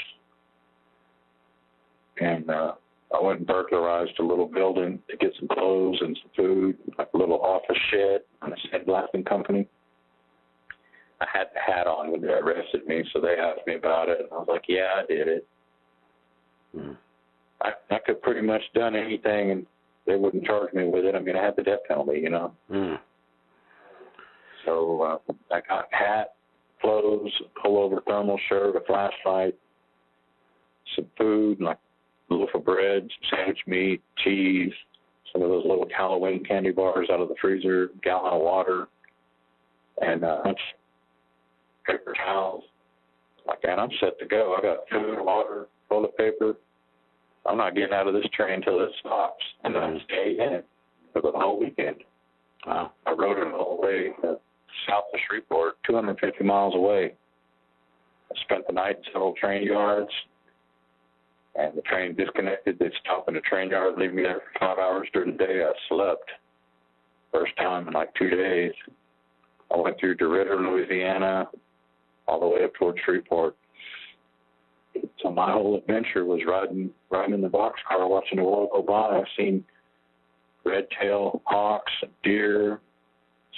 And I went and burglarized a little building to get some clothes and some food, like a little office shed on a sandblasting company. I had the hat on when they arrested me, so they asked me about it. And I was like, yeah, I did it. I could pretty much done anything, and they wouldn't charge me with it. I'm going to have the death penalty, you know. So I got a hat, clothes, a pullover thermal shirt, a flashlight, some food, like a loaf of bread, some sandwich meat, cheese, some of those little Halloween candy bars out of the freezer, a gallon of water, and a bunch of paper towels. Like, man, I'm set to go. I got food, water, toilet paper. I'm not getting out of this train until it stops, and I'm staying in it for the whole weekend. Wow. I rode it all the way south of Shreveport, 250 miles away. I spent the night in several train yards, and the train disconnected. They'd stop in the train yard, leave me there for 5 hours during the day. I slept. First time in like 2 days. I went through DeRidder, Louisiana, all the way up towards Shreveport. So my whole adventure was riding in the boxcar, watching the world go by. I've seen red-tailed hawks, deer,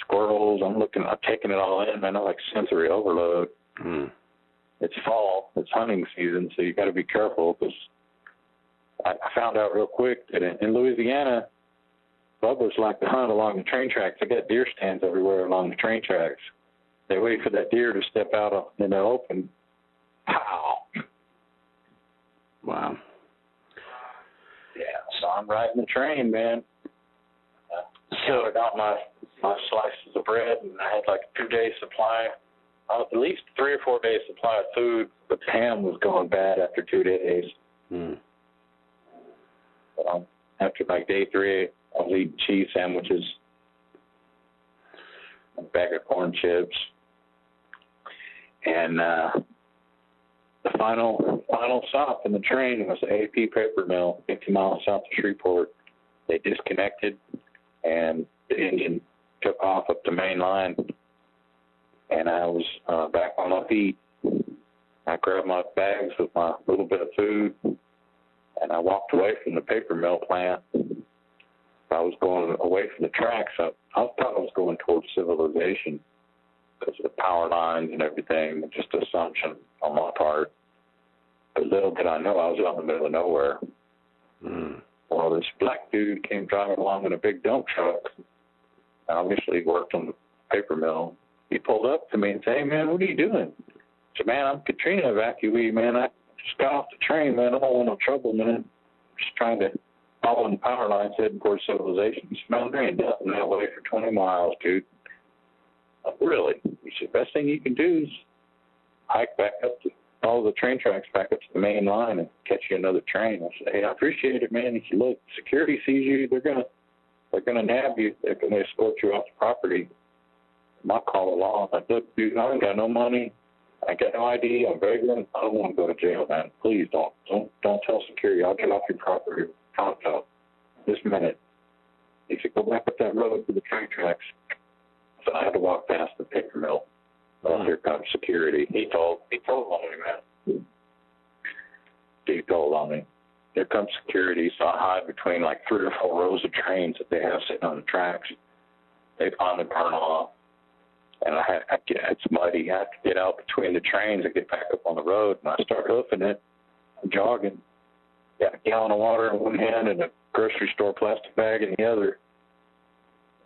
squirrels. I'm taking it all in, man. I like sensory overload. It's fall. It's hunting season, so you got to be careful, because I found out real quick that in Louisiana, Bubba's like to hunt along the train tracks. They got deer stands everywhere along the train tracks. They wait for that deer to step out in the open. Pow! Wow. Yeah, so I'm riding the train, man. So I got my slices of bread, and I had like a 2-day supply, at least 3 or 4 days supply of food, but the ham was going bad after 2 days. But after like day 3, I was eating cheese sandwiches, a bag of corn chips, and the final stop in the train was the AP paper mill, 50 miles south of Shreveport. They disconnected, and the engine took off up the main line, and I was back on my feet. I grabbed my bags with my little bit of food, and I walked away from the paper mill plant. I was going away from the tracks. I thought I was going towards civilization because of the power lines and everything, just an assumption on my part. But little did I know I was out in the middle of nowhere. Well, this black dude came driving along in a big dump truck. Obviously worked on the paper mill. He pulled up to me and said, "Hey, man, what are you doing?" I said, "Man, I'm Katrina evacuee, man. I just got off the train, man. I don't want no trouble, man. Just trying to follow the power lines heading towards civilization." He said, "Man, there ain't nothing that way for 20 miles, dude." I said, "Really?" He said, "Best thing you can do is hike back up to all the train tracks back up to the main line and catch you another train." I said, "Hey, I appreciate it, man." He said, "Look, security sees you. They're gonna nab you. They're gonna escort you off the property. My call along." I said, "Look, dude, I ain't got no money. I ain't got no ID. I'm vagrant. I don't want to go to jail, man. Please don't tell security. I'll get off your property pronto this minute." He said, "Go back up that road to the train tracks." So I had to walk past the paper mill. Well, here comes security. He told on me, man. He told on me. Here comes security. So I hide between like 3 or 4 rows of trains that they have sitting on the tracks. They finally burn off. And it's muddy. I have to get out between the trains and get back up on the road. And I start hoofing it. I'm jogging. Got a gallon of water in one hand and a grocery store plastic bag in the other.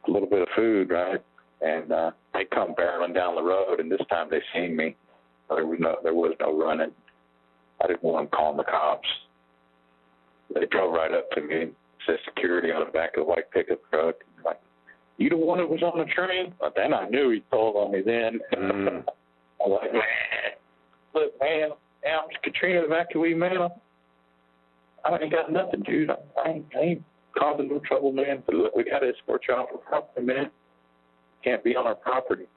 A little bit of food, right? And they come barreling down the road, and this time they seen me. There was no running. I didn't want them calling the cops. They drove right up to me, said security on the back of the white pickup truck. Like, "You the one that was on the train?" But then I knew he told on me then. I was like, "Man, look, man, I'm Katrina evacuee, man. I ain't got nothing, dude. I ain't causing no trouble, man. But look, we got to escort you off the property, man. Can't be on our property."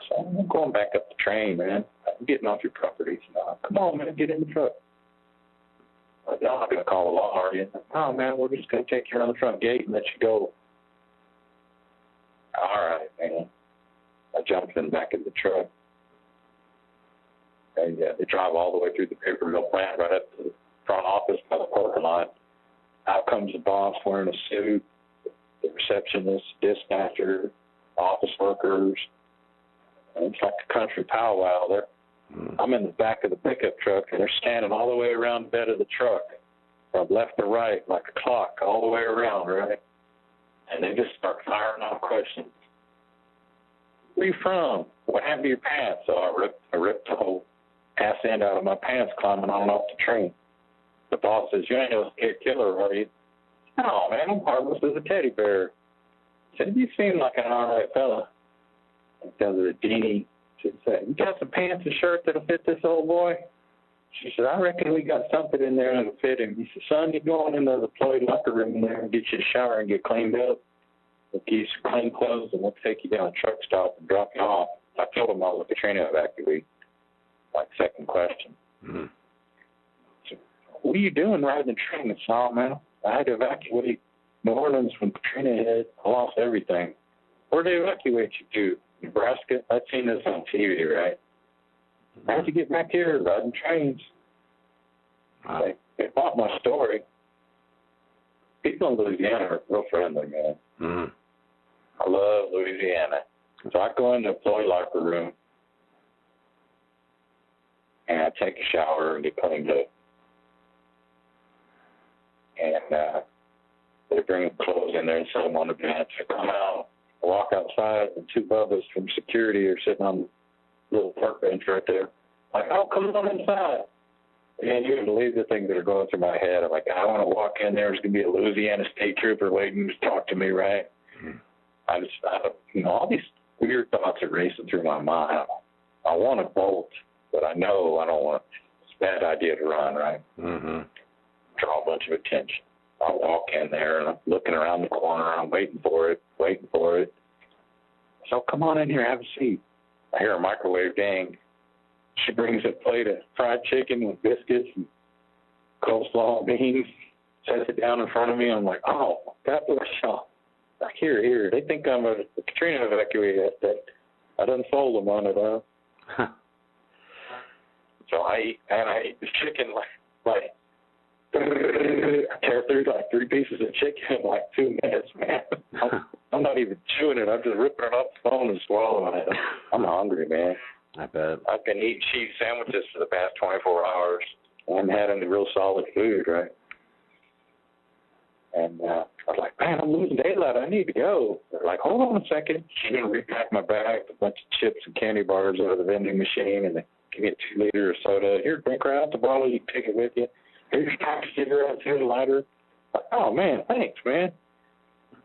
So I'm going back up the train, man. I'm getting off your property. So, "Come on, man, get in the truck." I'm not going to call the law, are you? Oh, man, we're just going to take you around the front gate and let you go. All right, man. I jumped in the back of the truck. And they drive all the way through the paper mill plant right up to the front office by the parking lot. Out comes the boss wearing a suit, the receptionist, dispatcher, office workers. And it's like a country powwow there. I'm in the back of the pickup truck, and they're standing all the way around the bed of the truck, from left to right, like a clock, all the way around, right? And they just start firing off questions. Where you from? What happened to your pants? So I ripped the whole ass end out of my pants climbing on and off the train. The boss says, you ain't no scared killer, are you? No, man, I'm harmless as a teddy bear. I said, you seem like an all right fella. In terms of the Deanie, she said, you got some pants and shirt that'll fit this old boy? She said, I reckon we got something in there that'll fit him. He said, son, you go on into the employee locker room in there and get you a shower and get cleaned up. We'll give you some clean clothes and we'll take you down a truck stop and drop you off. I told him I was a training evacuee. Like, second question. Mm-hmm. So, what are you doing riding the train? It's all, man. I had to evacuate New Orleans when Katrina hit. I lost everything. Where'd they evacuate you to? Nebraska? I've seen this on TV, right? How'd you get back here riding trains? Wow. They bought my story. People in Louisiana are real friendly, man. Mm-hmm. I love Louisiana. So I go in the employee locker room, and I take a shower and get cleaned up. And they bring clothes in there and set them on the bench. I come out, I walk outside, and two bubbas from security are sitting on the little park bench right there. Like, oh, come on inside. And you can believe the things that are going through my head. I'm like, I want to walk in there. There's going to be a Louisiana state trooper waiting to talk to me, right? Mm-hmm. All these weird thoughts are racing through my mind. I want to bolt, but I know I don't want to. It's a bad idea to run, right? Mm-hmm. Draw a bunch of attention. I walk in there, and I'm looking around the corner. I'm waiting for it. So come on in here, have a seat. I hear a microwave ding. She brings a plate of fried chicken with biscuits and coleslaw and beans, sets it down in front of me. I'm like, oh, God bless y'all. Like, here. They think I'm a Katrina evacuee. I done sold them on it, huh? So I eat the chicken like I tear through like 3 pieces of chicken in like 2 minutes, man. I'm not even chewing it. I'm just ripping it off the bone and swallowing it. I'm hungry, man. I bet. I've been eating cheese sandwiches for the past 24 hours. I haven't had any real solid food, right? And I was like, man, I'm losing daylight. I need to go. They're like, hold on a second. She's going to repack my bag with a bunch of chips and candy bars out of the vending machine, and they give me a 2-liter of soda. Here, drink right out the bottle. You can take it with you. Here's your pack of cigarettes. Here's a lighter. Like, oh, man, thanks, man.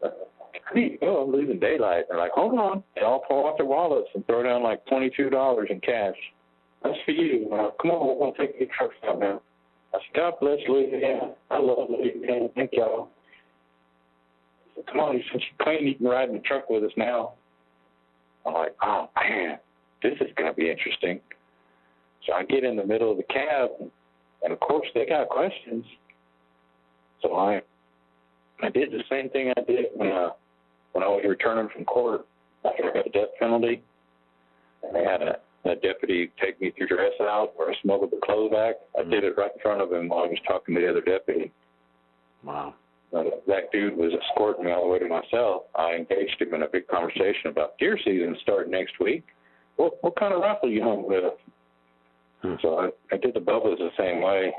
I need to go. I'm losing daylight. They're like, hold on. They all pull out their wallets and throw down like $22 in cash. That's for you. Come on, we're going to take your truck out now. I said, God bless Louisiana. I love Louisiana. Thank y'all. I said, come on, since you're clean, you can ride in the truck with us now. I'm like, oh, man, this is going to be interesting. So I get in the middle of the cab, and of course, they got questions. So I did the same thing I did when I was returning from court after I got a death penalty. And they had a deputy take me through dress out where I smuggled the clothes back. I did it right in front of him while I was talking to the other deputy. Wow. That dude was escorting me all the way to my cell. I engaged him in a big conversation about deer season starting next week. What kind of rifle you hunt with? So I did the bubbles the same way.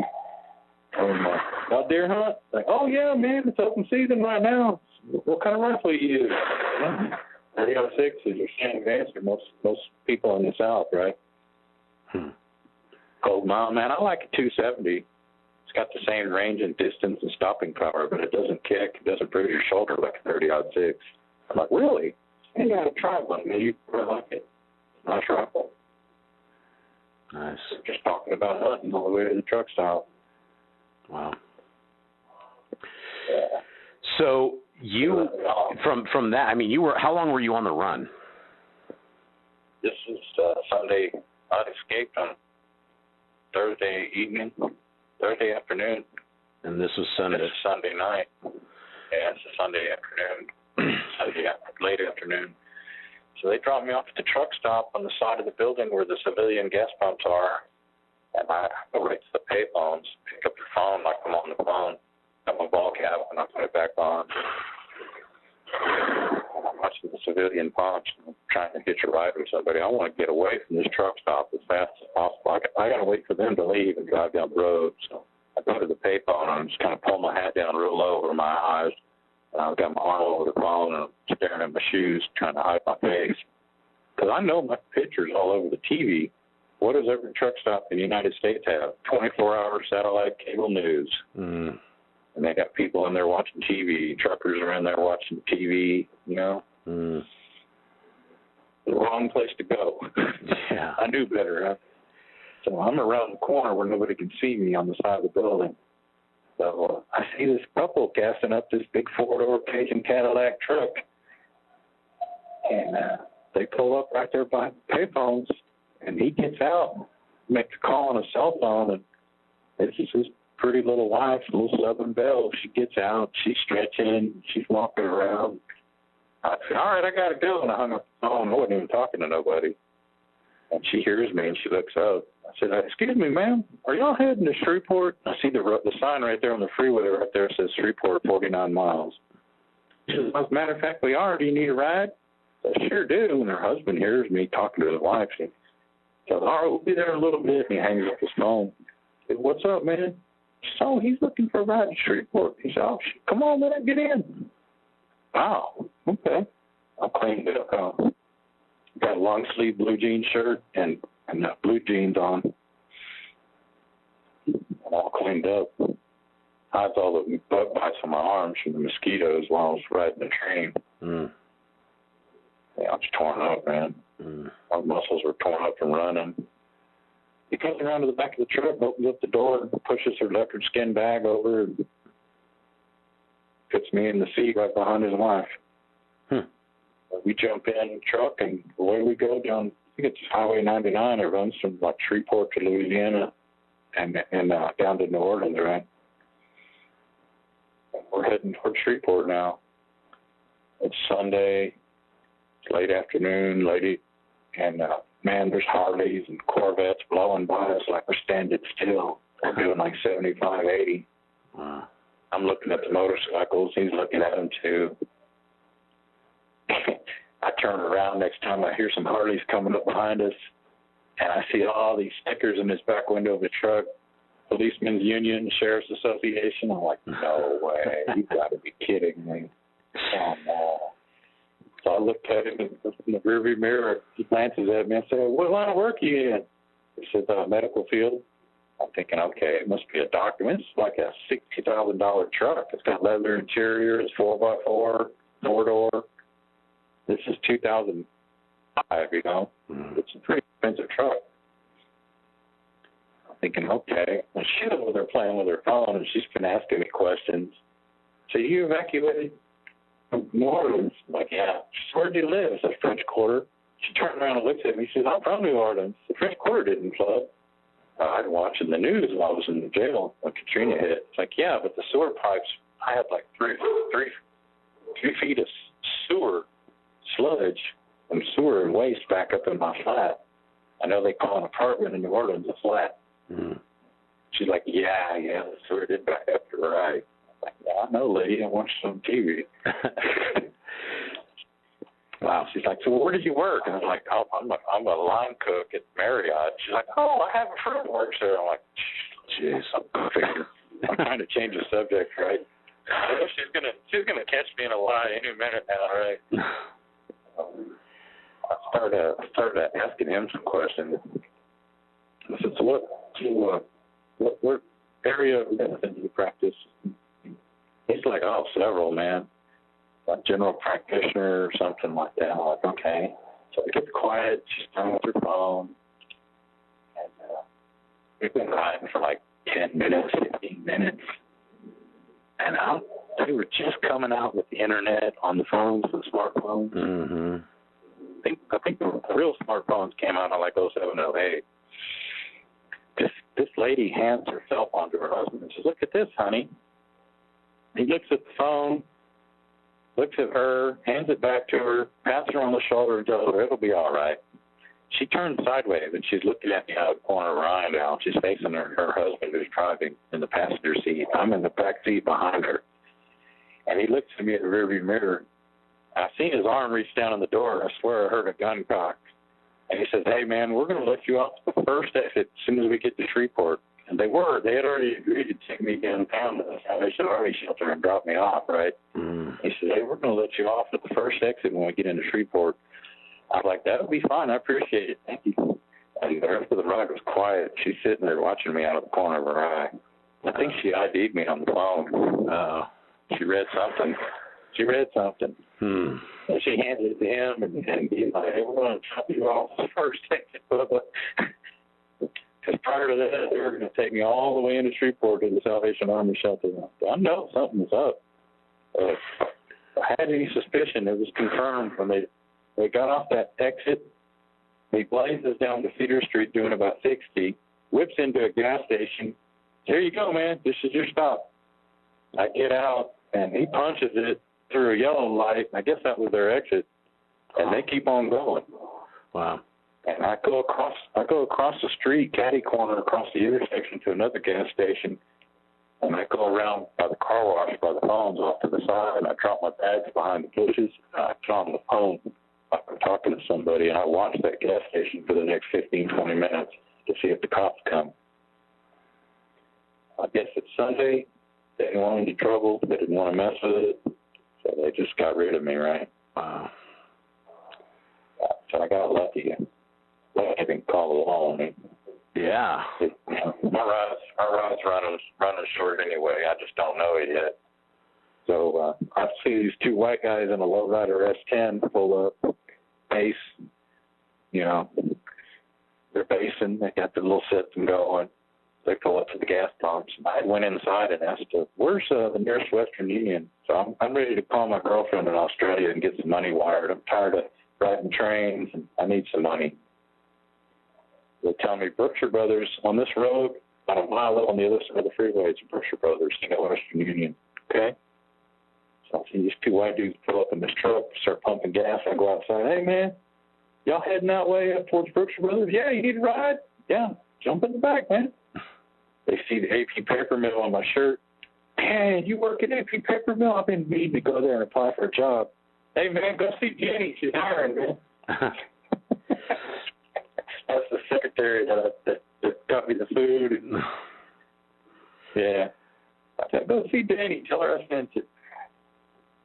About deer hunt? Like, oh, yeah, man, it's open season right now. What kind of rifle you use? 306 is your standard answer. Most people in the South, right? Cold mile, man, I like a 270. It's got the same range and distance and stopping power, but it doesn't kick. It doesn't bruise your shoulder like a 30-06. I'm like, really? You got to try one. Man, you really like it. Nice rifle. Nice. Just talking about hunting all the way to the truck stop. Wow. Yeah. So you, from that, I mean, how long were you on the run? This is Sunday. I escaped on Thursday afternoon. And this was Sunday. This is Sunday night. Yeah, it's a Sunday afternoon. Late afternoon. So they dropped me off at the truck stop on the side of the building where the civilian gas pumps are. And I go right to the pay phones, pick up the phone like I'm on the phone, got my ball cap, and I put it back on. And I'm watching the civilian pumps, and I'm trying to hitch a ride with somebody. I want to get away from this truck stop as fast as possible. I got to wait for them to leave and drive down the road. So I go to the pay phone, and I'm just kind of pulling my hat down real low over my eyes. And I've got my arm over the phone, and I'm staring at my shoes, trying to hide my face. Because I know my picture's all over the TV. What does every truck stop in the United States have? 24-hour satellite cable news. Mm. And they got people in there watching TV. Truckers are in there watching TV, you know. Mm. The wrong place to go. Yeah. I knew better. Huh? So I'm around the corner where nobody can see me on the side of the building. So I see this couple casting up this big four-door Cajun Cadillac truck. And they pull up right there by the payphones. And he gets out, makes a call on a cell phone, and it's his pretty little wife, little Southern Belle. She gets out, she's stretching, she's walking around. I said, all right, I got to go. And I hung up the phone. I wasn't even talking to nobody. And she hears me, and she looks up. I said, excuse me, ma'am, are y'all heading to Shreveport? I see the sign right there on the freeway right there says Shreveport, 49 miles. She says, as a matter of fact, we are. Do you need a ride? I sure do. And her husband hears me talking to his wife. She says, all right, we'll be there in a little bit. And he hangs up his phone. I said, what's up, man? So he's looking for a ride in Shreveport. He said, oh, come on, man, get in. Wow, okay. I'm cleaned up. Got a long sleeve blue jean shirt and blue jeans on. I'm all cleaned up. Hides all the bug bites on my arms from the mosquitoes while I was riding the train. Mm. Yeah, I was torn up, man. Mm. My muscles were torn up from running. He comes around to the back of the truck, opens up the door, and pushes her leopard skin bag over, and puts me in the seat right behind his wife. We jump in the truck, and away we go down, I think it's Highway 99. It runs from, like, Shreveport to Louisiana and down to New Orleans, right? We're heading toward Shreveport now. It's Sunday. It's late afternoon, and man, there's Harleys and Corvettes blowing by us like we're standing still. We're doing like 75, 80. Wow. I'm looking at the motorcycles. He's looking at them too. I turn around next time I hear some Harleys coming up behind us, and I see all these stickers in this back window of the truck. Policemen's Union, Sheriff's Association. I'm like, no way. You've got to be kidding me. Come on. So I looked at him in the rearview mirror. He glances at me and said, what line of work are you in? He says, medical field. I'm thinking, okay, it must be a doctor. It's like a $60,000 truck. It's got leather interior. It's 4x4, four-door. This is 2005, you know. It's a pretty expensive truck. I'm thinking, okay. Well, she's over there playing with her phone, and she's been asking me questions. So you evacuated from New Orleans? I'm like, yeah. She said, where do you live? I said, French Quarter. She turned around and looked at me. She says, I'm from New Orleans. The French Quarter didn't flood. I'd been watching the news while I was in the jail when Katrina hit. It's like, yeah, but the sewer pipes, I had like three feet of sewer sludge from sewer and waste back up in my flat. I know they call an apartment in New Orleans a flat. Mm. She's like, yeah, the sewer did back up. You're right. I'm like, yeah, I know, lady. I watched some TV. Wow. She's like, so where did you work? And I was like, oh, I'm a line cook at Marriott. She's like, oh, I have a friend who works there. I'm like, jeez, I'm trying to change the subject, right? I know she's gonna catch me in a lie any minute now, right? I started asking him some questions. I said, so what area of medicine do you practice? He's like, oh, several, man. Like general practitioner or something like that. I'm like, okay. So it gets quiet. She's done with her phone. And we've been riding for like 10 minutes, 15 minutes. And they were just coming out with the internet on the phones, the smartphones. Mm-hmm. I think the real smartphones came out in like 07, 08. this lady hands her cell phone to her husband and says, "Look at this, honey." He looks at the phone, looks at her, hands it back to her, pats her on the shoulder and tells her it'll be all right. She turns sideways and she's looking at me out of the corner of her eye now. She's facing her husband who's driving in the passenger seat. I'm in the back seat behind her. And he looks at me in the rearview mirror. I seen his arm reach down on the door. I swear I heard a gun cock. And he says, "Hey, man, we're going to let you off the first exit as soon as we get to Shreveport." And they were. They had already agreed to take me downtown to the Salvation Army shelter and drop me off, right? He said, "Hey, we're going to let you off at the first exit when we get into Shreveport." I was like, "That'll be fine. I appreciate it. Thank you." And the rest of the ride was quiet. She's sitting there watching me out of the corner of her eye. I think she ID'd me on the phone. She read something. And she handed it to him, and he's like, "Hey, we're going to drop you off the first exit, Bubba." Because prior to that, they were going to take me all the way into Shreveport to the Salvation Army shelter. I know something was up. If I had any suspicion, it was confirmed when they got off that exit. He blazes down to Cedar Street doing about 60, whips into a gas station. "Here you go, man. This is your stop." I get out, and he punches it through a yellow light. I guess that was their exit, and they keep on going. Wow. And I go across the street, catty corner across the intersection to another gas station, and I go around by the car wash by the phones off to the side, and I drop my bags behind the bushes, and I get on the phone. I'm talking to somebody, and I watch that gas station for the next 15, 20 minutes to see if the cops come. I guess it's Sunday. They didn't want any trouble. They didn't want to mess with it. So they just got rid of me, right? Wow. So I got lucky. I didn't call the law on me. Yeah. My ride's running short anyway. I just don't know it yet. So I see these two white guys in a lowrider S10 pull up, base. They're basing. They got the little system going. They pull up to the gas pumps. I went inside and asked, "Where's the nearest Western Union?" So I'm ready to call my girlfriend in Australia and get some money wired. I'm tired of riding trains, and I need some money. They tell me Berkshire Brothers on this road, about a mile up on the other side of the freeway. It's Berkshire Brothers, Western Union. Okay? So I see these two white dudes pull up in this truck, start pumping gas. I go outside. "Hey, man, y'all heading that way up towards Berkshire Brothers?" "Yeah, you need a ride?" "Yeah, jump in the back, man." They see the AP paper mill on my shirt. "Man, you work at AP paper mill? I've been meaning to go there and apply for a job." "Hey, man, go see Jenny. She's hiring, man." That's the secretary that got me the food. And, yeah. I said, "Go see Jenny. Tell her I sent it."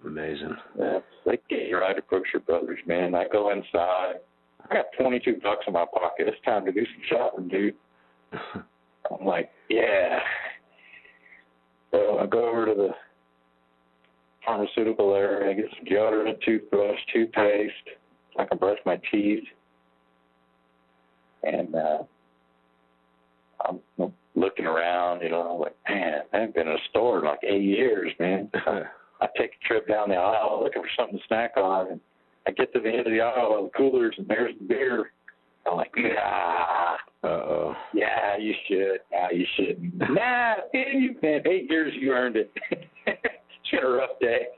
Amazing. Yeah, they get you right at Berkshire Brothers, man. I go inside. I got $22 in my pocket. It's time to do some shopping, dude. I'm like, yeah. So I go over to the pharmaceutical area. I get some deodorant, toothbrush, toothpaste. I can brush my teeth. And I'm looking around, like, man, I haven't been in a store in like 8 years, man. I take a trip down the aisle looking for something to snack on, and I get to the end of the aisle of the coolers, and there's the beer. I'm like, nah. Uh-oh. Yeah, you should. Nah, you shouldn't. Nah, man, you've been 8 years, you earned it. It's been a rough day.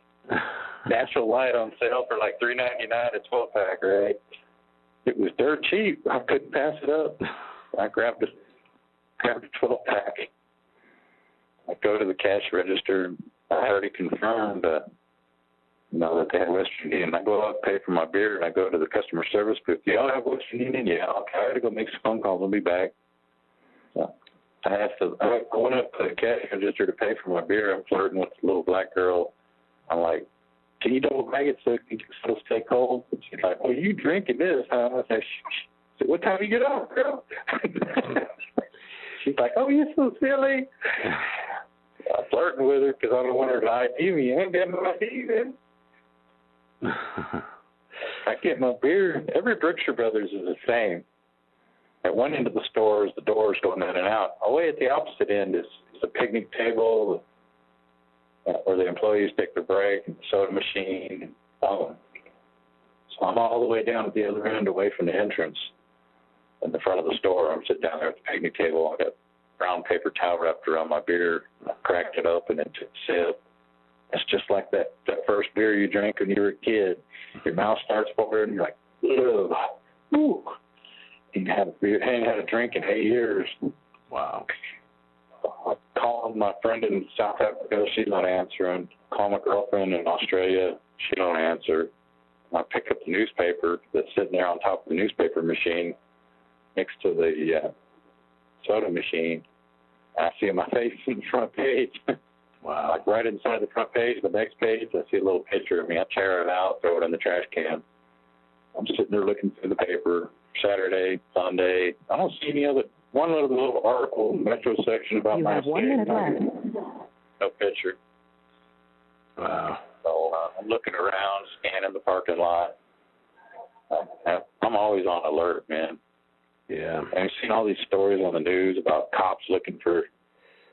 Natural Light on sale for like $3.99 a 12-pack, right? It was dirt cheap. I couldn't pass it up. I grabbed a 12-pack. I go to the cash register, and I already confirmed that they had Western Union. I go out and pay for my beer, and I go to the customer service booth. "Y'all have Western Union?" "Yeah." "Okay, I got to go make some phone calls. I'll be back." So I went up to the cash register to pay for my beer. I'm flirting with the little black girl. I'm like, "Can you double bag it so it can still stay cold?" She's like, "Oh, you drinking this, huh?" I said, "Shh. What time you get off, girl?" She's like, "Oh, you're so silly." I'm flirting with her because I don't want her to ID me. I ain't got no ID, man. I get my beer. Every Berkshire Brothers is the same. At one end of the store is the doors going in and out. Away at the opposite end is a picnic table where the employees take their break, and the soda machine. And so I'm all the way down at the other end away from the entrance. in the front of the store. I'm sitting down there at the picnic table. I got brown paper towel wrapped around my beer. I cracked it open and took a sip. It's just like that first beer you drank when you were a kid. Your mouth starts watering, and you're like, ugh, ooh. You hadn't had a drink in 8 years. Wow. I called my friend in South Africa. She's not answering. Call my girlfriend in Australia. She don't answer. I pick up the newspaper that's sitting there on top of the newspaper machine next to the soda machine. And I see my face in the front page. Wow. Like right inside the front page, the next page, I see a little picture of me. I tear it out, throw it in the trash can. I'm sitting there looking through the paper, Saturday, Sunday. I don't see any other, one little article in the Metro section about you my have 1 minute left. No picture. Wow. So I'm looking around, scanning the parking lot. I'm always on alert, man. Yeah. And I've seen all these stories on the news about cops looking for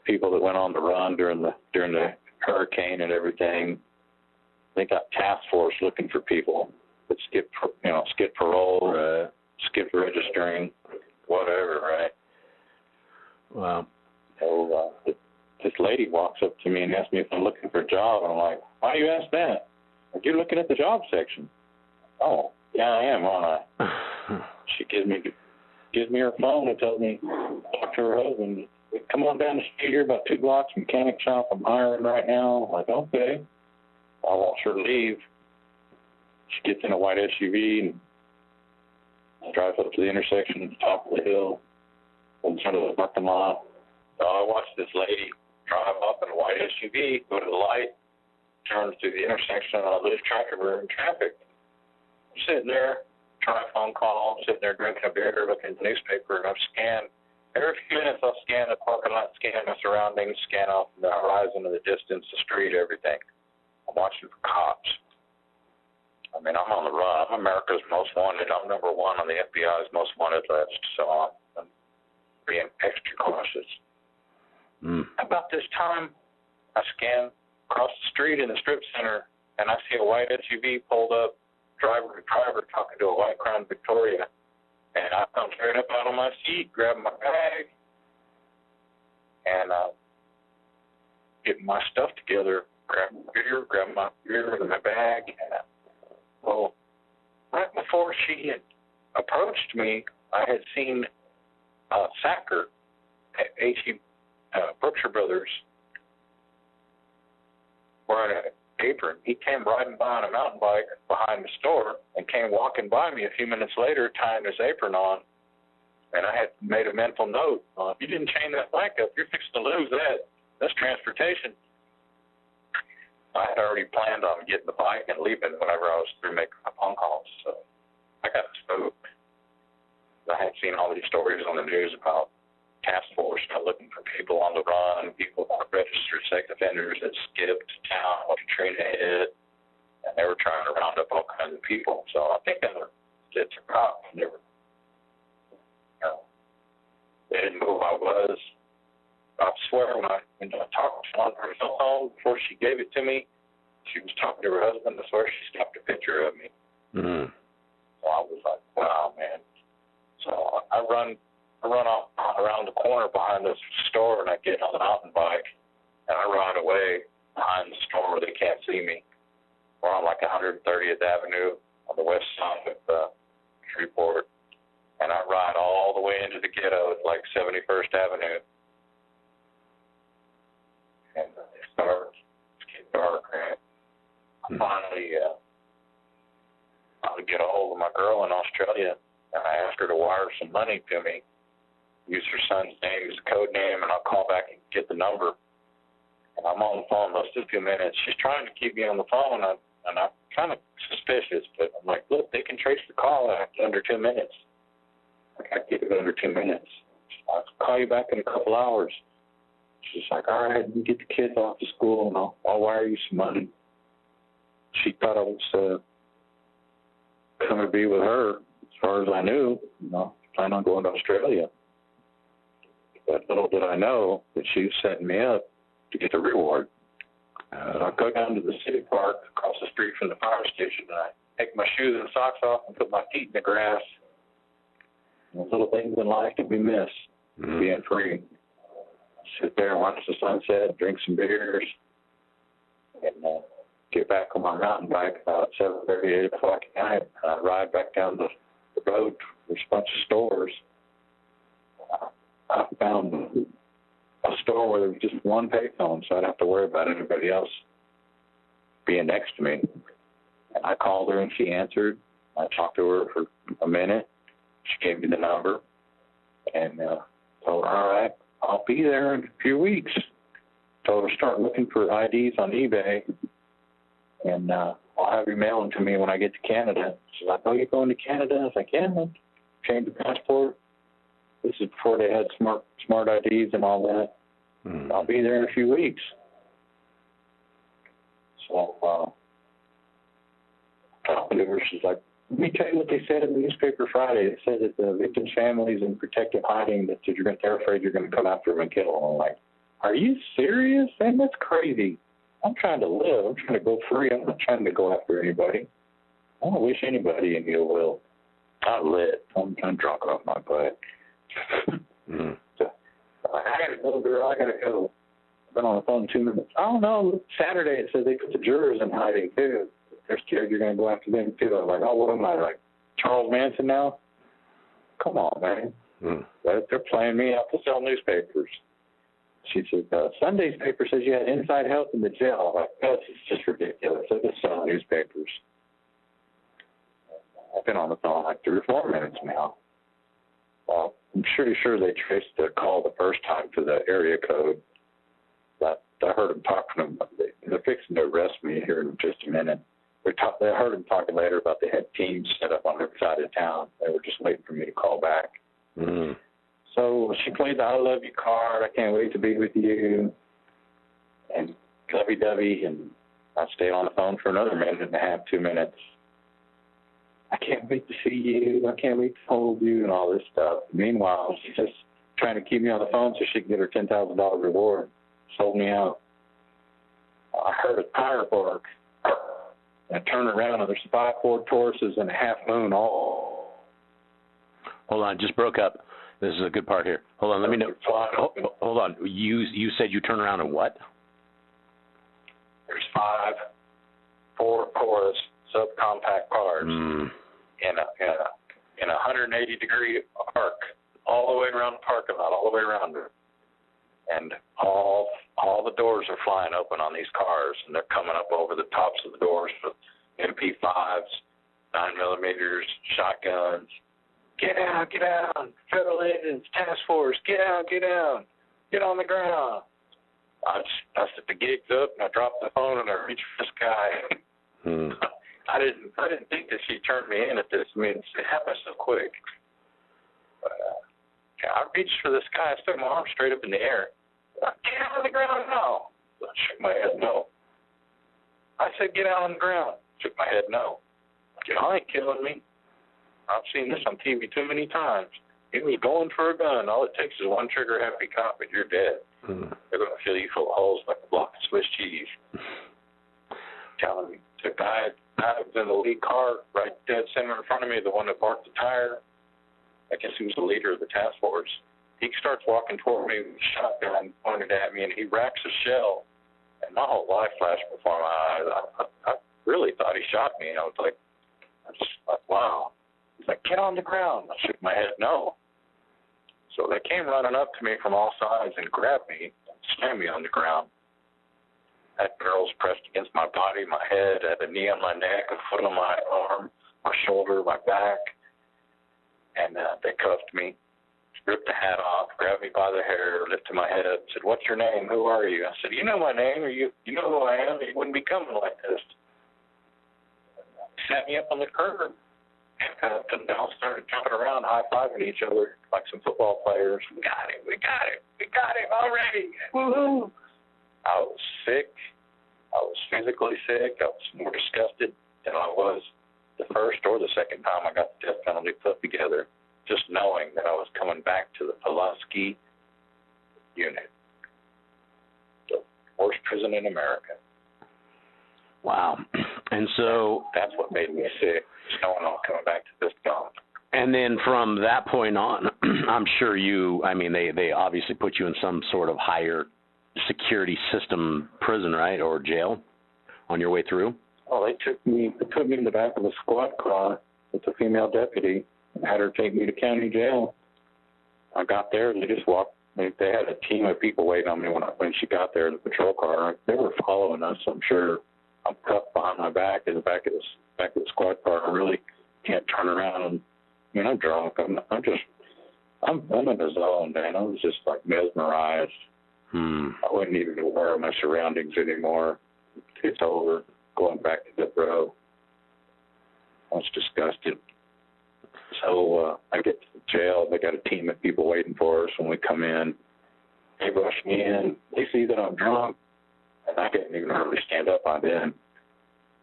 people that went on the run during the hurricane and everything. They got task force looking for people that skip parole, Right. skip registering, whatever, right? Wow. So this lady walks up to me and asks me if I'm looking for a job. And I'm like, why do you ask that? Like, you're looking at the job section. Oh, yeah, I am, aren't I? She gives me her phone and tells me talk to her husband. Come on down the street here, about 2 blocks, mechanic shop. I'm hiring right now. I'm like, okay. I watch her leave. She gets in a white SUV and drives up to the intersection at the top of the hill in front of the parking lot. So I watched this lady drive up in a white SUV, go to the light, turn to the intersection, and I lose track of her in traffic. I'm sitting there, trying a phone call, I'm sitting there drinking a beer, looking at the newspaper, and I've scanned. Every few minutes I'll scan the parking lot, scan my surroundings, scan off the horizon of the distance, the street, everything. I'm watching for cops. I mean, I'm on the run. I'm America's most wanted. I'm number 1 on the FBI's most wanted list, so I'm being extra cautious. About this time, I scan across the street in the strip center, and I see a white SUV pulled up, driver to driver, talking to a white Crown Victoria. And I come straight up out of my seat, grab my bag, and get my stuff together, grab my beer in my bag. And, well, right before she had approached me, I had seen Sacker at Berkshire Brothers wearing an apron. He came riding by on a mountain bike behind the store and came walking by me a few minutes later tying his apron on. And I had made a mental note, if you didn't chain that bike up, you're fixing to lose that. That's transportation. I had already planned on getting the bike and leaving whenever I was through making my phone calls. So I got spooked. I had seen all these stories on the news about task force looking for people on the run, people that were registered sex offenders that skipped town when Katrina hit, and they were trying to round up all kinds of people. So I think it's a cop. They didn't know who I was. I swear when I talked on her cell phone before she gave it to me, she was talking to her husband. I swear she snapped a picture of me. Mm-hmm. So I was like, wow, man. So I run off around the corner behind this store, and I get on the mountain bike, and I ride away behind the store where they can't see me. We're on like 130th Avenue on the west side of Shreveport, and I ride all the way into the ghetto at like 71st Avenue. And it's dark. It's getting dark, right? I finally get a hold of my girl in Australia, and I asked her to wire some money to me. Use her son's name as a code name, and I'll call back and get the number. And I'm on the phone those 2 minutes. She's trying to keep me on the phone, and I'm kind of suspicious, but I'm like, look, they can trace the call under 2 minutes. I got to keep it under 2 minutes. I'll call you back in a couple hours. She's like, all right, you get the kids off to school, and I'll wire you some money. She thought I was going to be with her, as far as I knew. Plan on going to Australia. But little did I know that she was setting me up to get the reward. So I go down to the city park across the street from the fire station, and I take my shoes and socks off and put my feet in the grass. Those little things in life that we miss, being free. Sit there and watch the sunset, drink some beers, and get back on my mountain bike about 7:30, 8 o'clock at night. Ride back down the road. There's a bunch of stores. I found a store where there was just one payphone, so I didn't have to worry about anybody else being next to me. And I called her, and she answered. I talked to her for a minute. She gave me the number, and told her, all right, I'll be there in a few weeks. Told her, start looking for IDs on eBay, and I'll have you mail them to me when I get to Canada. She's like, oh, you're going to Canada? I was like, yeah, man. Change the passport. This is before they had smart IDs and all that. I'll be there in a few weeks. So, she's like, let me tell you what they said in the newspaper Friday. It said that the victims' families in protective hiding, that they're afraid you're going to come after them and kill them. I'm like, are you serious? Man, that's crazy. I'm trying to live. I'm trying to go free. I'm not trying to go after anybody. I don't wish anybody any ill will. I'm lit. I'm drunk off my butt. So, I got to go, girl. I got to go. I've been on the phone 2 minutes. I don't know. Saturday it said they put the jurors in hiding, too. They're scared you're going to go after them, too. I'm like, oh, what am I, like Charles Manson now? Come on, man. They're playing me out to sell newspapers. She said, Sunday's paper says you had inside help in the jail. I'm like, that's just ridiculous. They're just selling newspapers. I've been on the phone like 3 or 4 minutes now. Well, I'm pretty sure they traced the call the first time to the area code. But I heard them talking about they're fixing to arrest me here in just a minute. I heard them talking later about they had teams set up on their side of town. They were just waiting for me to call back. So she played the I love you card. I can't wait to be with you. And lovey-dovey. And I stayed on the phone for another minute and a half, 2 minutes. I can't wait to see you. I can't wait to hold you and all this stuff. Meanwhile, she's just trying to keep me on the phone so she can get her $10,000 reward. Sold me out. I heard a tire bark. I turned around, and there's 5 Ford Tauruses and a half moon all. Hold on, just broke up. This is a good part here. Hold on, let me know. Hold on. You said you turned around and what? There's 5 Ford Taurus subcompact cars in a 180-degree arc all the way around the parking lot, all the way around it. And all the doors are flying open on these cars, and they're coming up over the tops of the doors with MP5s, 9mm, shotguns. Get down, federal agents, task force, get down, get on the ground. I set the gigs up, and I dropped the phone, and I reached for this guy. I didn't think that she turned me in at this. I mean, it happened so quick. But, I reached for this guy. I stuck my arm straight up in the air. Get out on the ground now. I shook my head no. I said, get out on the ground. Shook my head no. Y'all ain't killing me. I've seen this on TV too many times. He was going for a gun. All it takes is one trigger-happy cop, and you're dead. They're going to fill you full of holes like a block of Swiss cheese. Telling me. The guy was in the lead car right dead center in front of me, the one that barked the tire. I guess he was the leader of the task force. He starts walking toward me with a shotgun pointed at me, and he racks a shell. And my whole life flashed before my eyes. I really thought he shot me. I was like, wow. He's like, get on the ground. I shook my head no. So they came running up to me from all sides and grabbed me and slammed me on the ground. I had girls pressed against my body, my head, I had a knee on my neck, a foot on my arm, my shoulder, my back. And they cuffed me, stripped the hat off, grabbed me by the hair, lifted my head up, said, what's your name? Who are you? I said, you know my name, or you know who I am? You wouldn't be coming like this. Sat me up on the curb, handcuffed, and they all started jumping around, high-fiving each other like some football players. We got him already. Woo-hoo. I was sick. I was physically sick. I was more disgusted than I was the first or the second time I got the death penalty put together, just knowing that I was coming back to the Pulaski unit, the worst prison in America. Wow. And so that's what made me sick, just knowing I was coming back to this dump. And then from that point on, I'm sure they obviously put you in some sort of higher security system prison, right, or jail on your way through? Oh, they put me in the back of a squad car with a female deputy and had her take me to county jail. I got there and they just walked. They had a team of people waiting on me when she got there in the patrol car. They were following us. I'm sure. I'm cuffed behind my back in the back of the squad car. I really can't turn around. And I'm drunk. I'm in the zone, man. I was just like mesmerized. I wasn't even aware of my surroundings anymore. It's over. Going back to the row. I was disgusted. So I get to the jail. They got a team of people waiting for us when we come in. They rush me in. They see that I'm drunk, and I couldn't even hardly stand up by then.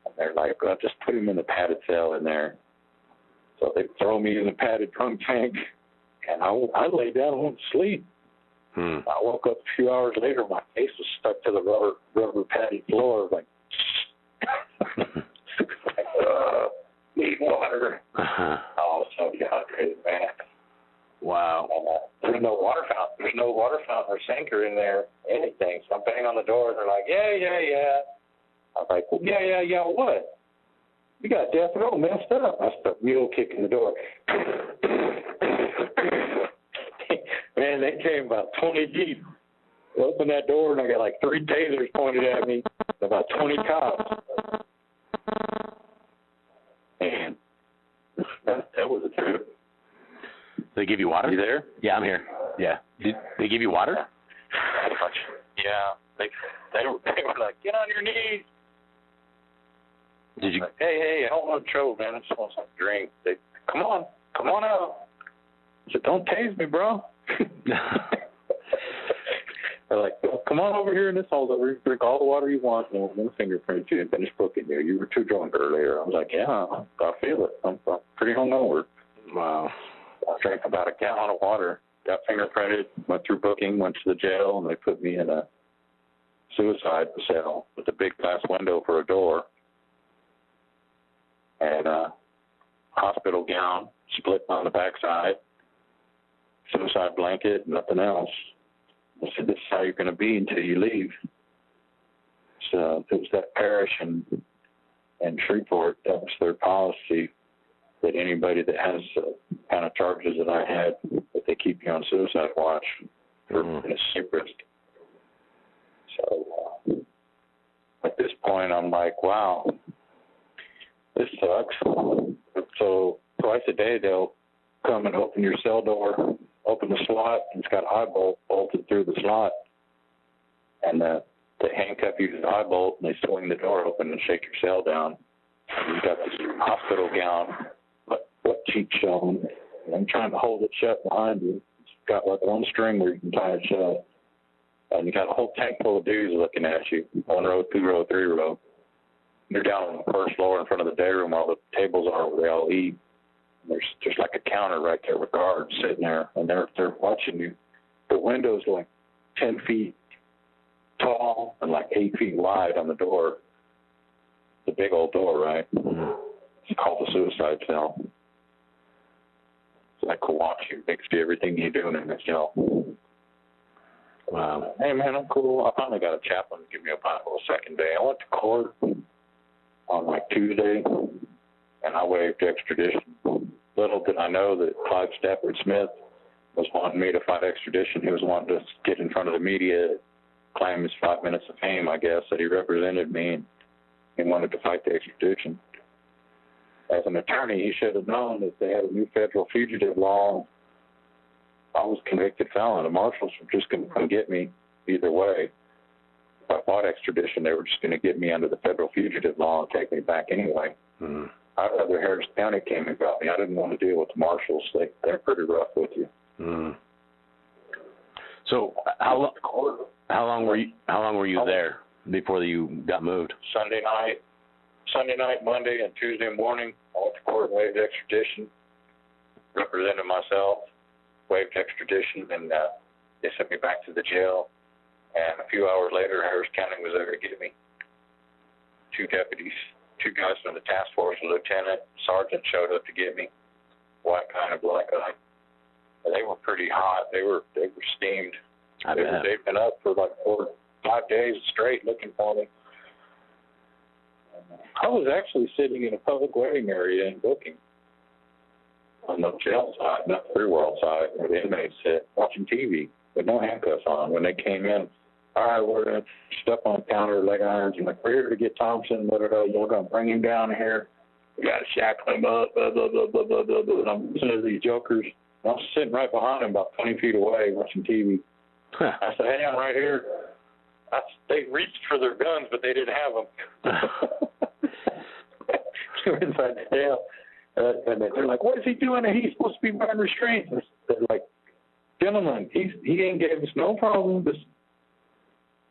And they're like, well, just put him in the padded cell in there. So they throw me in the padded drunk tank, and I lay down and went to sleep. I woke up a few hours later. My face was stuck to the rubber padded floor, like, need water. Oh, so dehydrated, man. Wow. There's no water fountain. There's no water fountain or sinker in there, anything. So I'm banging on the door, and they're like, yeah. I'm like, well, yeah, what? We got death row messed up. I start mule kicking the door. Man, they came about 20 deep. I opened that door, and I got like 3 tasers pointed at me, about 20 cops. Man, that was a trip. They give you water? You there? Yeah, I'm here. Yeah. Did they give you water? Yeah. They were like, get on your knees. Did you? Like, hey, I don't want trouble, man. I just want some drink. They, come on out. I said, don't tase me, bro. They're like, well, come on over here in this hole. Drink all the water you want, and we'll fingerprint you and finish booking you. You were too drunk earlier. I was like, yeah, I feel it. I'm pretty hungover. Wow. I drank about a gallon of water, got fingerprinted, went through booking, went to the jail, and they put me in a suicide cell with a big glass window for a door and a hospital gown split on the backside, suicide blanket, nothing else. I said, this is how you're going to be until you leave. So it was that parish and Shreveport, that was their policy, that anybody that has kind of charges that I had, that they keep you on suicide watch for a safe risk. So at this point, I'm like, wow, this sucks. So twice a day, they'll come and open your cell door, open the slot, and it's got an eye bolt bolted through the slot. And they handcuff you to the eye bolt, and they swing the door open and shake your cell down. And you've got this hospital gown, butt cheek showing, and I'm trying to hold it shut behind you. It's got like one string where you can tie it shut. And you got a whole tank full of dudes looking at you, 1 row, 2 row, 3 row. They're down on the first floor in front of the day room where all the tables are where they all eat. There's like a counter right there with guards sitting there, and they're watching you. The window's like 10 feet tall and like 8 feet wide on the door. The big old door, right? It's called the suicide cell. It's like watch you, makes you everything you're doing in the cell. Wow. Hey, man, I'm cool. I finally got a chaplain to give me a Bible the second day. I went to court on like Tuesday, and I waived extradition. Little did I know that Clive Stafford Smith was wanting me to fight extradition. He was wanting to get in front of the media, claim his 5 minutes of fame, I guess, that he represented me, and he wanted to fight the extradition. As an attorney, he should have known that they had a new federal fugitive law. I was a convicted felon. The marshals were just going to come get me either way. If I fought extradition, they were just going to get me under the federal fugitive law and take me back anyway. I'd rather Harris County came and got me. I didn't want to deal with the marshals. They're pretty rough with you. So how long were you there before you got moved? Sunday night, Monday, and Tuesday morning, I went to court and waived extradition, represented myself, waived extradition, and they sent me back to the jail. And a few hours later, Harris County was there to get me. 2 deputies, 2 guys from the task force, a lieutenant, sergeant showed up to get me. white kind of black eye. And they were pretty hot. They were steamed. They've been up for like 4 or 5 days straight looking for me. I was actually sitting in a public waiting area in booking on the jail side, not the free world side, where the inmates sit, watching TV with no handcuffs on. When they came in, all right, we're going to stuff on the counter, leg irons. I'm like, we're here to get Thompson. You're going to bring him down here. We got to shackle him up. Blah, blah, blah, blah, blah, blah, blah. And I'm listening to these jokers. I was sitting right behind him, about 20 feet away, watching TV. I said, hey, I'm right here. They reached for their guns, but they didn't have them. They were inside the jail. And they're like, what is he doing? He's supposed to be behind restraints. They're like, gentlemen, he ain't gave us no problem. Just,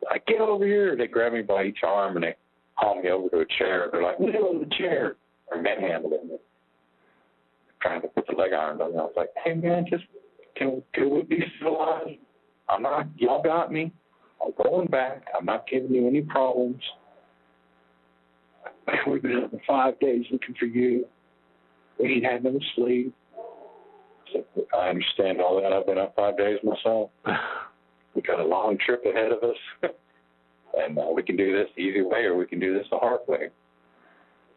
like, get over here. They grab me by each arm, and they haul me over to a chair. They're like, get over the chair. Or manhandling me. Trying to put the leg irons on me. I was like, hey, man, just can we be civilized? Y'all got me. I'm going back. I'm not giving you any problems. We've been up for 5 days looking for you. We ain't had no sleep. I understand all that. I've been up 5 days myself. We got a long trip ahead of us. And we can do this the easy way or we can do this the hard way.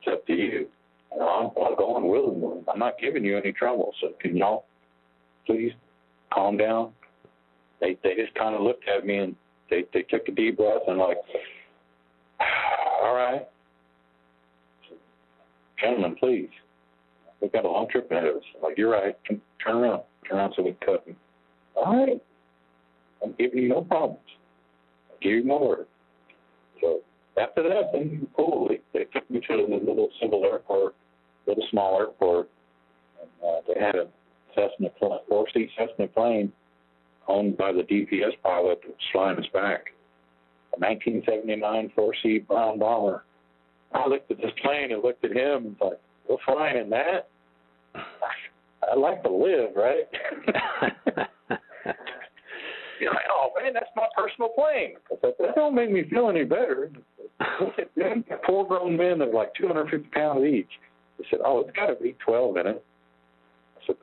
It's up to you. I'm going willingly. I'm not giving you any trouble. So can y'all please calm down? They just kind of looked at me and they took a deep breath and like, all right. Gentlemen, please. We've got a long trip ahead of us. I'm like, you're right. Turn around so we can cut me. All right. I'm giving you no problems. I'll give you my word. So after that, they took me to the little civil airport, little small airport, and they had a Cessna, 4-seat Cessna plane owned by the DPS pilot that was flying us back. A 1979 4-seat brown bomber. I looked at this plane and looked at him and was like, we're flying in that? I like to live, right? You're like, oh, man, that's my personal plane. I said, that don't make me feel any better. Four grown men that are like 250 pounds each. They said, oh, it's got to be 12 in it. I said,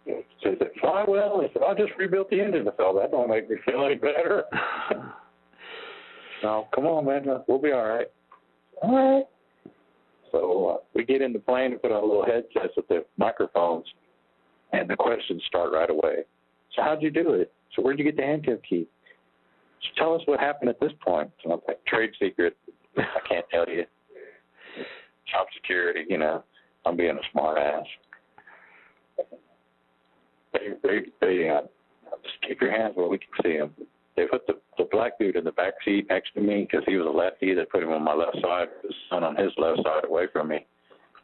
does it fly well? He said, I just rebuilt the engine. I said, oh, that don't make me feel any better. No, come on, man. We'll be all right. All right. So we get in the plane and put on little headsets with the microphones, and the questions start right away. So how'd you do it? So where'd you get the handcuff key? So tell us what happened at this point. So I'm like, trade secret. I can't tell you. Top security, I'm being a smart ass. They just keep your hands where we can see them. They put the black dude in the back seat next to me because he was a lefty. They put him on my left side, his son on his left side away from me.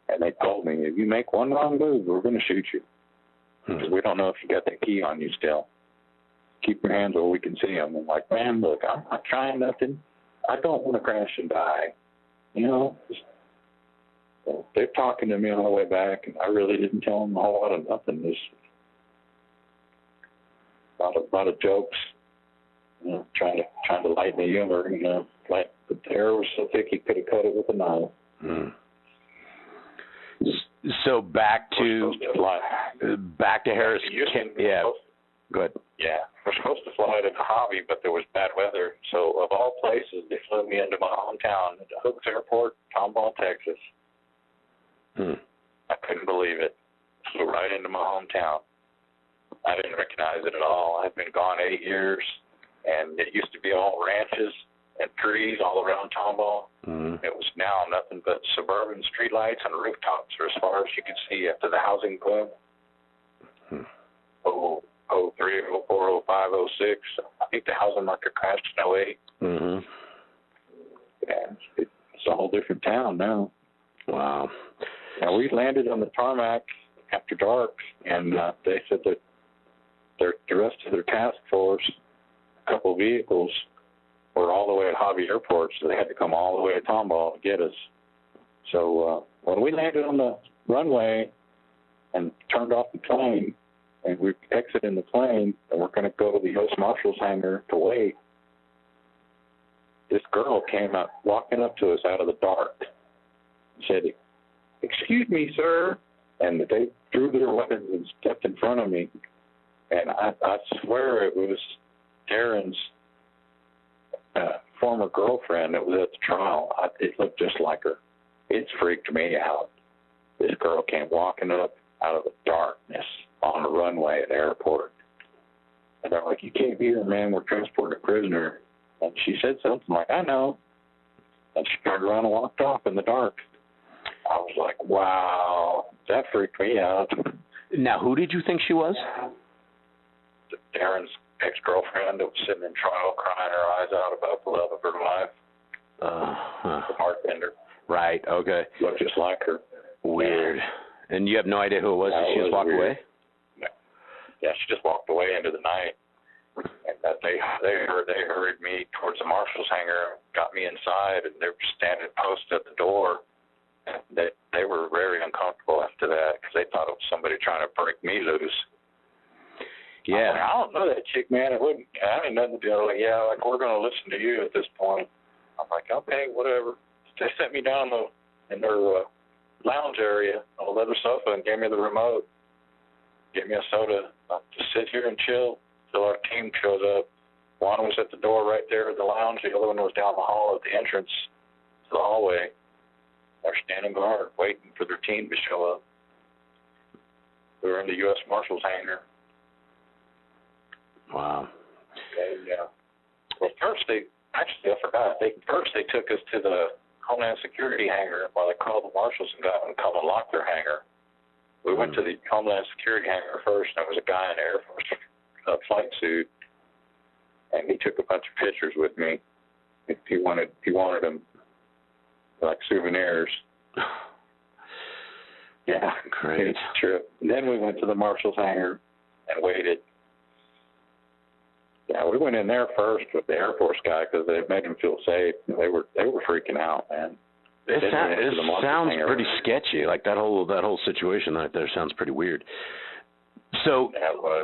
And they told me, if you make one wrong move, we're going to shoot you. Because we don't know if you got that key on you still. Keep your hands where we can see them. I'm like, man, look, I'm not trying nothing. I don't want to crash and die. They're talking to me on the way back, and I really didn't tell them a whole lot of nothing. Just a lot of jokes. Trying to lighten the humor, like the air was so thick he could have cut it with a knife. Mm. So back to Harris. Yeah, good. Yeah, we're supposed to fly to the Hobby, but there was bad weather. So of all places, they flew me into my hometown, Hooks Airport, Tomball, Texas. I couldn't believe it. Flew right into my hometown. I didn't recognize it at all. I've been gone 8 years. And it used to be all ranches and trees all around Tomball. It was now nothing but suburban streetlights and rooftops for as far as you could see after the housing boom. 03, 04, 05, 06. I think the housing market crashed in 08. Yeah, it's a whole different town now. Wow. Now, we landed on the tarmac after dark, and they said that the rest of their task force, a couple of vehicles, were all the way at Hobby Airport, so they had to come all the way to Tomball to get us. So when we landed on the runway and turned off the plane, and we exited the plane, and we're going to go to the U.S. Marshal's hangar to wait, this girl came out, walking up to us out of the dark, and said, "Excuse me, sir." And they drew their weapons and stepped in front of me. And I swear it was Darren's former girlfriend that was at the trial. It looked just like her. It freaked me out. This girl came walking up out of the darkness on the runway at the airport. And they're like, "You can't be here, man. We're transporting a prisoner." And she said something like, "I know." And she turned around and walked off in the dark. I was like, wow, that freaked me out. Now, who did you think she was? Darren's ex-girlfriend that was sitting in trial crying her eyes out about the love of her life. The bartender. Right, okay. Looked just like her. Weird. And you have no idea who it was? Did she just walk away? Yeah, she just walked away into the night. And they hurried me towards the marshal's hangar, got me inside, and they were standing posted at the door. And they were very uncomfortable after that because they thought it was somebody trying to break me loose. Yeah. I don't know that chick, man. I ain't nothing to do. Like, yeah, like we're gonna listen to you at this point. I'm like, okay, whatever. They sent me down in their lounge area on a leather sofa and gave me the remote. Gave me a soda. Just sit here and chill till our team shows up. One was at the door right there at the lounge. The other one was down the hall at the entrance to the hallway. They're standing guard, waiting for their team to show up. We were in the U.S. Marshal's hangar. Wow. And, well, first I forgot. First they took us to the Homeland Security hangar while they called the marshals and got them to come and lock their hangar. We went to the Homeland Security hangar first, and there was a guy in an Air Force flight suit, and he took a bunch of pictures with me. He wanted them like souvenirs. Yeah, great trip. And then we went to the marshal's hangar and waited. Yeah, we went in there first with the Air Force guy because they made him feel safe. They were freaking out, man. It sounds pretty sketchy. Like that whole situation right there sounds pretty weird. So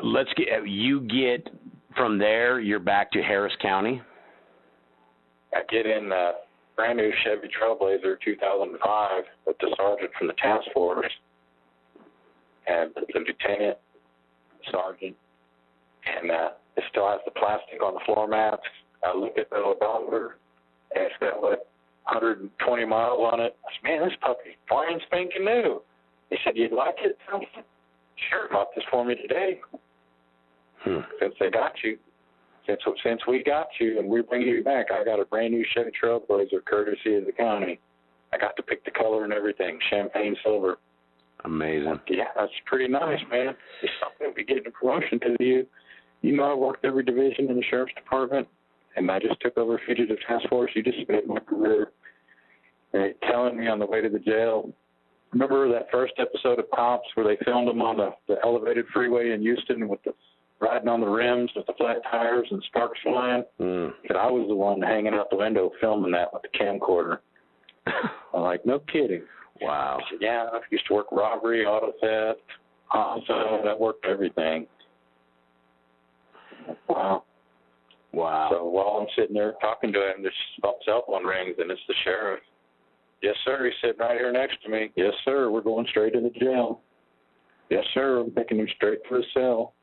let's get from there. You're back to Harris County. I get in a brand new Chevy Trailblazer 2005 with the sergeant from the task force and the lieutenant, sergeant, and it still has the plastic on the floor mats. I look at the odometer, and it's got 120 miles on it. I said, man, this puppy's fine spanking new. He said, you'd like it? I said, sure, bought this for me today. Since they got you, since we got you and we bring you back, I got a brand new Chevy Trailblazer courtesy of the county. I got to pick the color and everything, champagne silver. Amazing. Yeah, that's pretty nice, man. It's something to be getting a promotion to you. You know, I worked every division in the sheriff's department, and I just took over fugitive task force. You just spent my career telling me on the way to the jail. Remember that first episode of Cops where they filmed them on the elevated freeway in Houston with the riding on the rims with the flat tires and sparks flying? And I was the one hanging out the window filming that with the camcorder. I'm like, no kidding. Wow. I said, yeah, I used to work robbery, auto theft, homicide. I worked everything. Wow. So while I'm sitting there talking to him, this cell phone rings, and it's the sheriff. Yes, sir. He's sitting right here next to me. Yes, sir. We're going straight to the jail. Yes, sir. I'm taking him straight to the cell.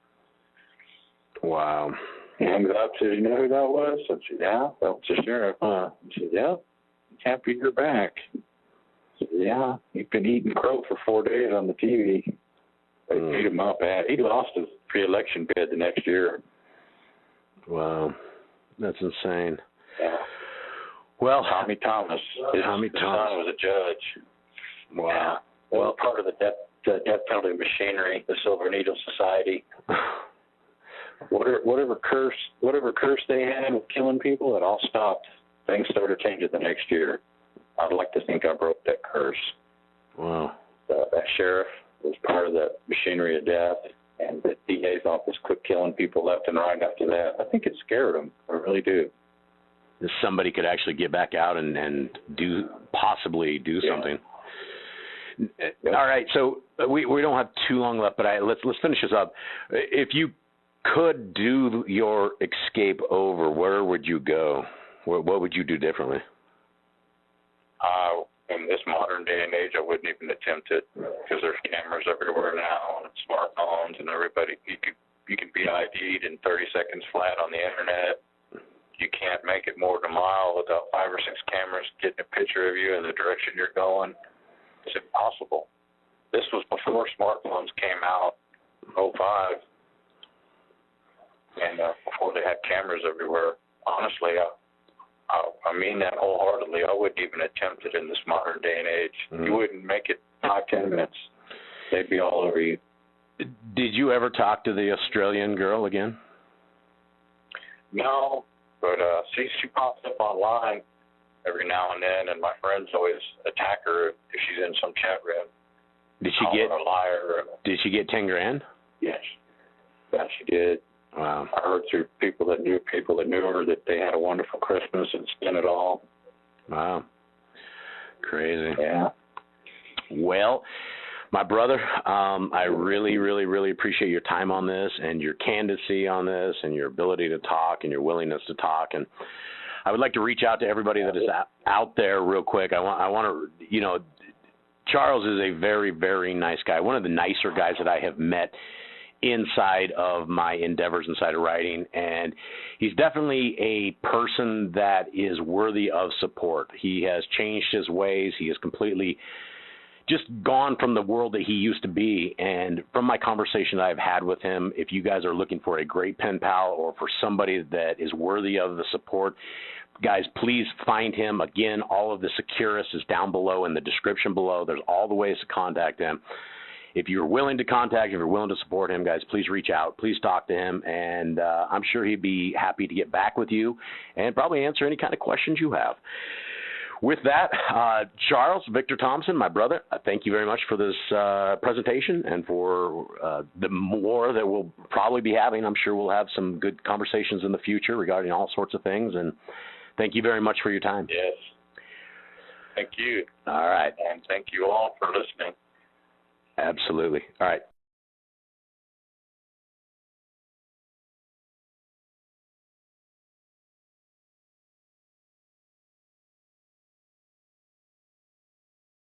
Wow. He hangs up, says, you know who that was? I said, yeah. That was the sheriff. He said, yeah. Happy you're back. I said, yeah. He'd been eating crow for 4 days on the TV. They beat him up. He lost his pre-election bid the next year. Wow. That's insane. Yeah. Well, Tommy Thomas. His son was a judge. Wow. Yeah. Well, part of the death penalty machinery, the Silver Needle Society. Whatever curse they had with killing people, it all stopped. Things started changing the next year. I'd like to think I broke that curse. Wow. That sheriff was part of that machinery of death, and the DA's office quit killing people left and right after that. I think it scared them. I really do. If somebody could actually get back out and possibly do something. All right, so we don't have too long left, but let's finish this up. If you could do your escape over, where would you go? What would you do differently? In this modern day and age, I wouldn't even attempt it because there's cameras everywhere now and smartphones and everybody. You can be ID'd in 30 seconds flat on the internet. You can't make it more than a mile without 5 or 6 cameras getting a picture of you in the direction you're going. It's impossible. This was before smartphones came out, 05, and before they had cameras everywhere. Honestly, I mean that wholeheartedly. I wouldn't even attempt it in this modern day and age. Mm-hmm. You wouldn't make it 5-10 minutes. They'd be all over you. Did you ever talk to the Australian girl again? No, but she pops up online every now and then, and my friends always attack her if she's in some chat room. Did she get a liar? Did she get $10,000? Yes, that she did. Wow. I heard through people that knew her that they had a wonderful Christmas and spent it all. Wow. Crazy. Yeah. Well, my brother, I really, really, really appreciate your time on this and your candidacy on this and your ability to talk and your willingness to talk. And I would like to reach out to everybody that is out there real quick. I want to, Charles is a very, very nice guy, one of the nicer guys that I have met inside of my endeavors inside of writing, and he's definitely a person that is worthy of support. He has changed his ways. He has completely just gone from the world that he used to be, and from my conversation that I've had with him, if you guys are looking for a great pen pal or for somebody that is worthy of the support, guys, please find him. Again, all of the Securus is down below in the description below. There's all the ways to contact him. If you're willing to contact him, if you're willing to support him, guys, please reach out. Please talk to him, and I'm sure he'd be happy to get back with you and probably answer any kind of questions you have. With that, Charles Victor Thompson, my brother, thank you very much for this presentation and for the more that we'll probably be having. I'm sure we'll have some good conversations in the future regarding all sorts of things, and thank you very much for your time. Yes. Thank you. All right. And thank you all for listening. Absolutely. All right.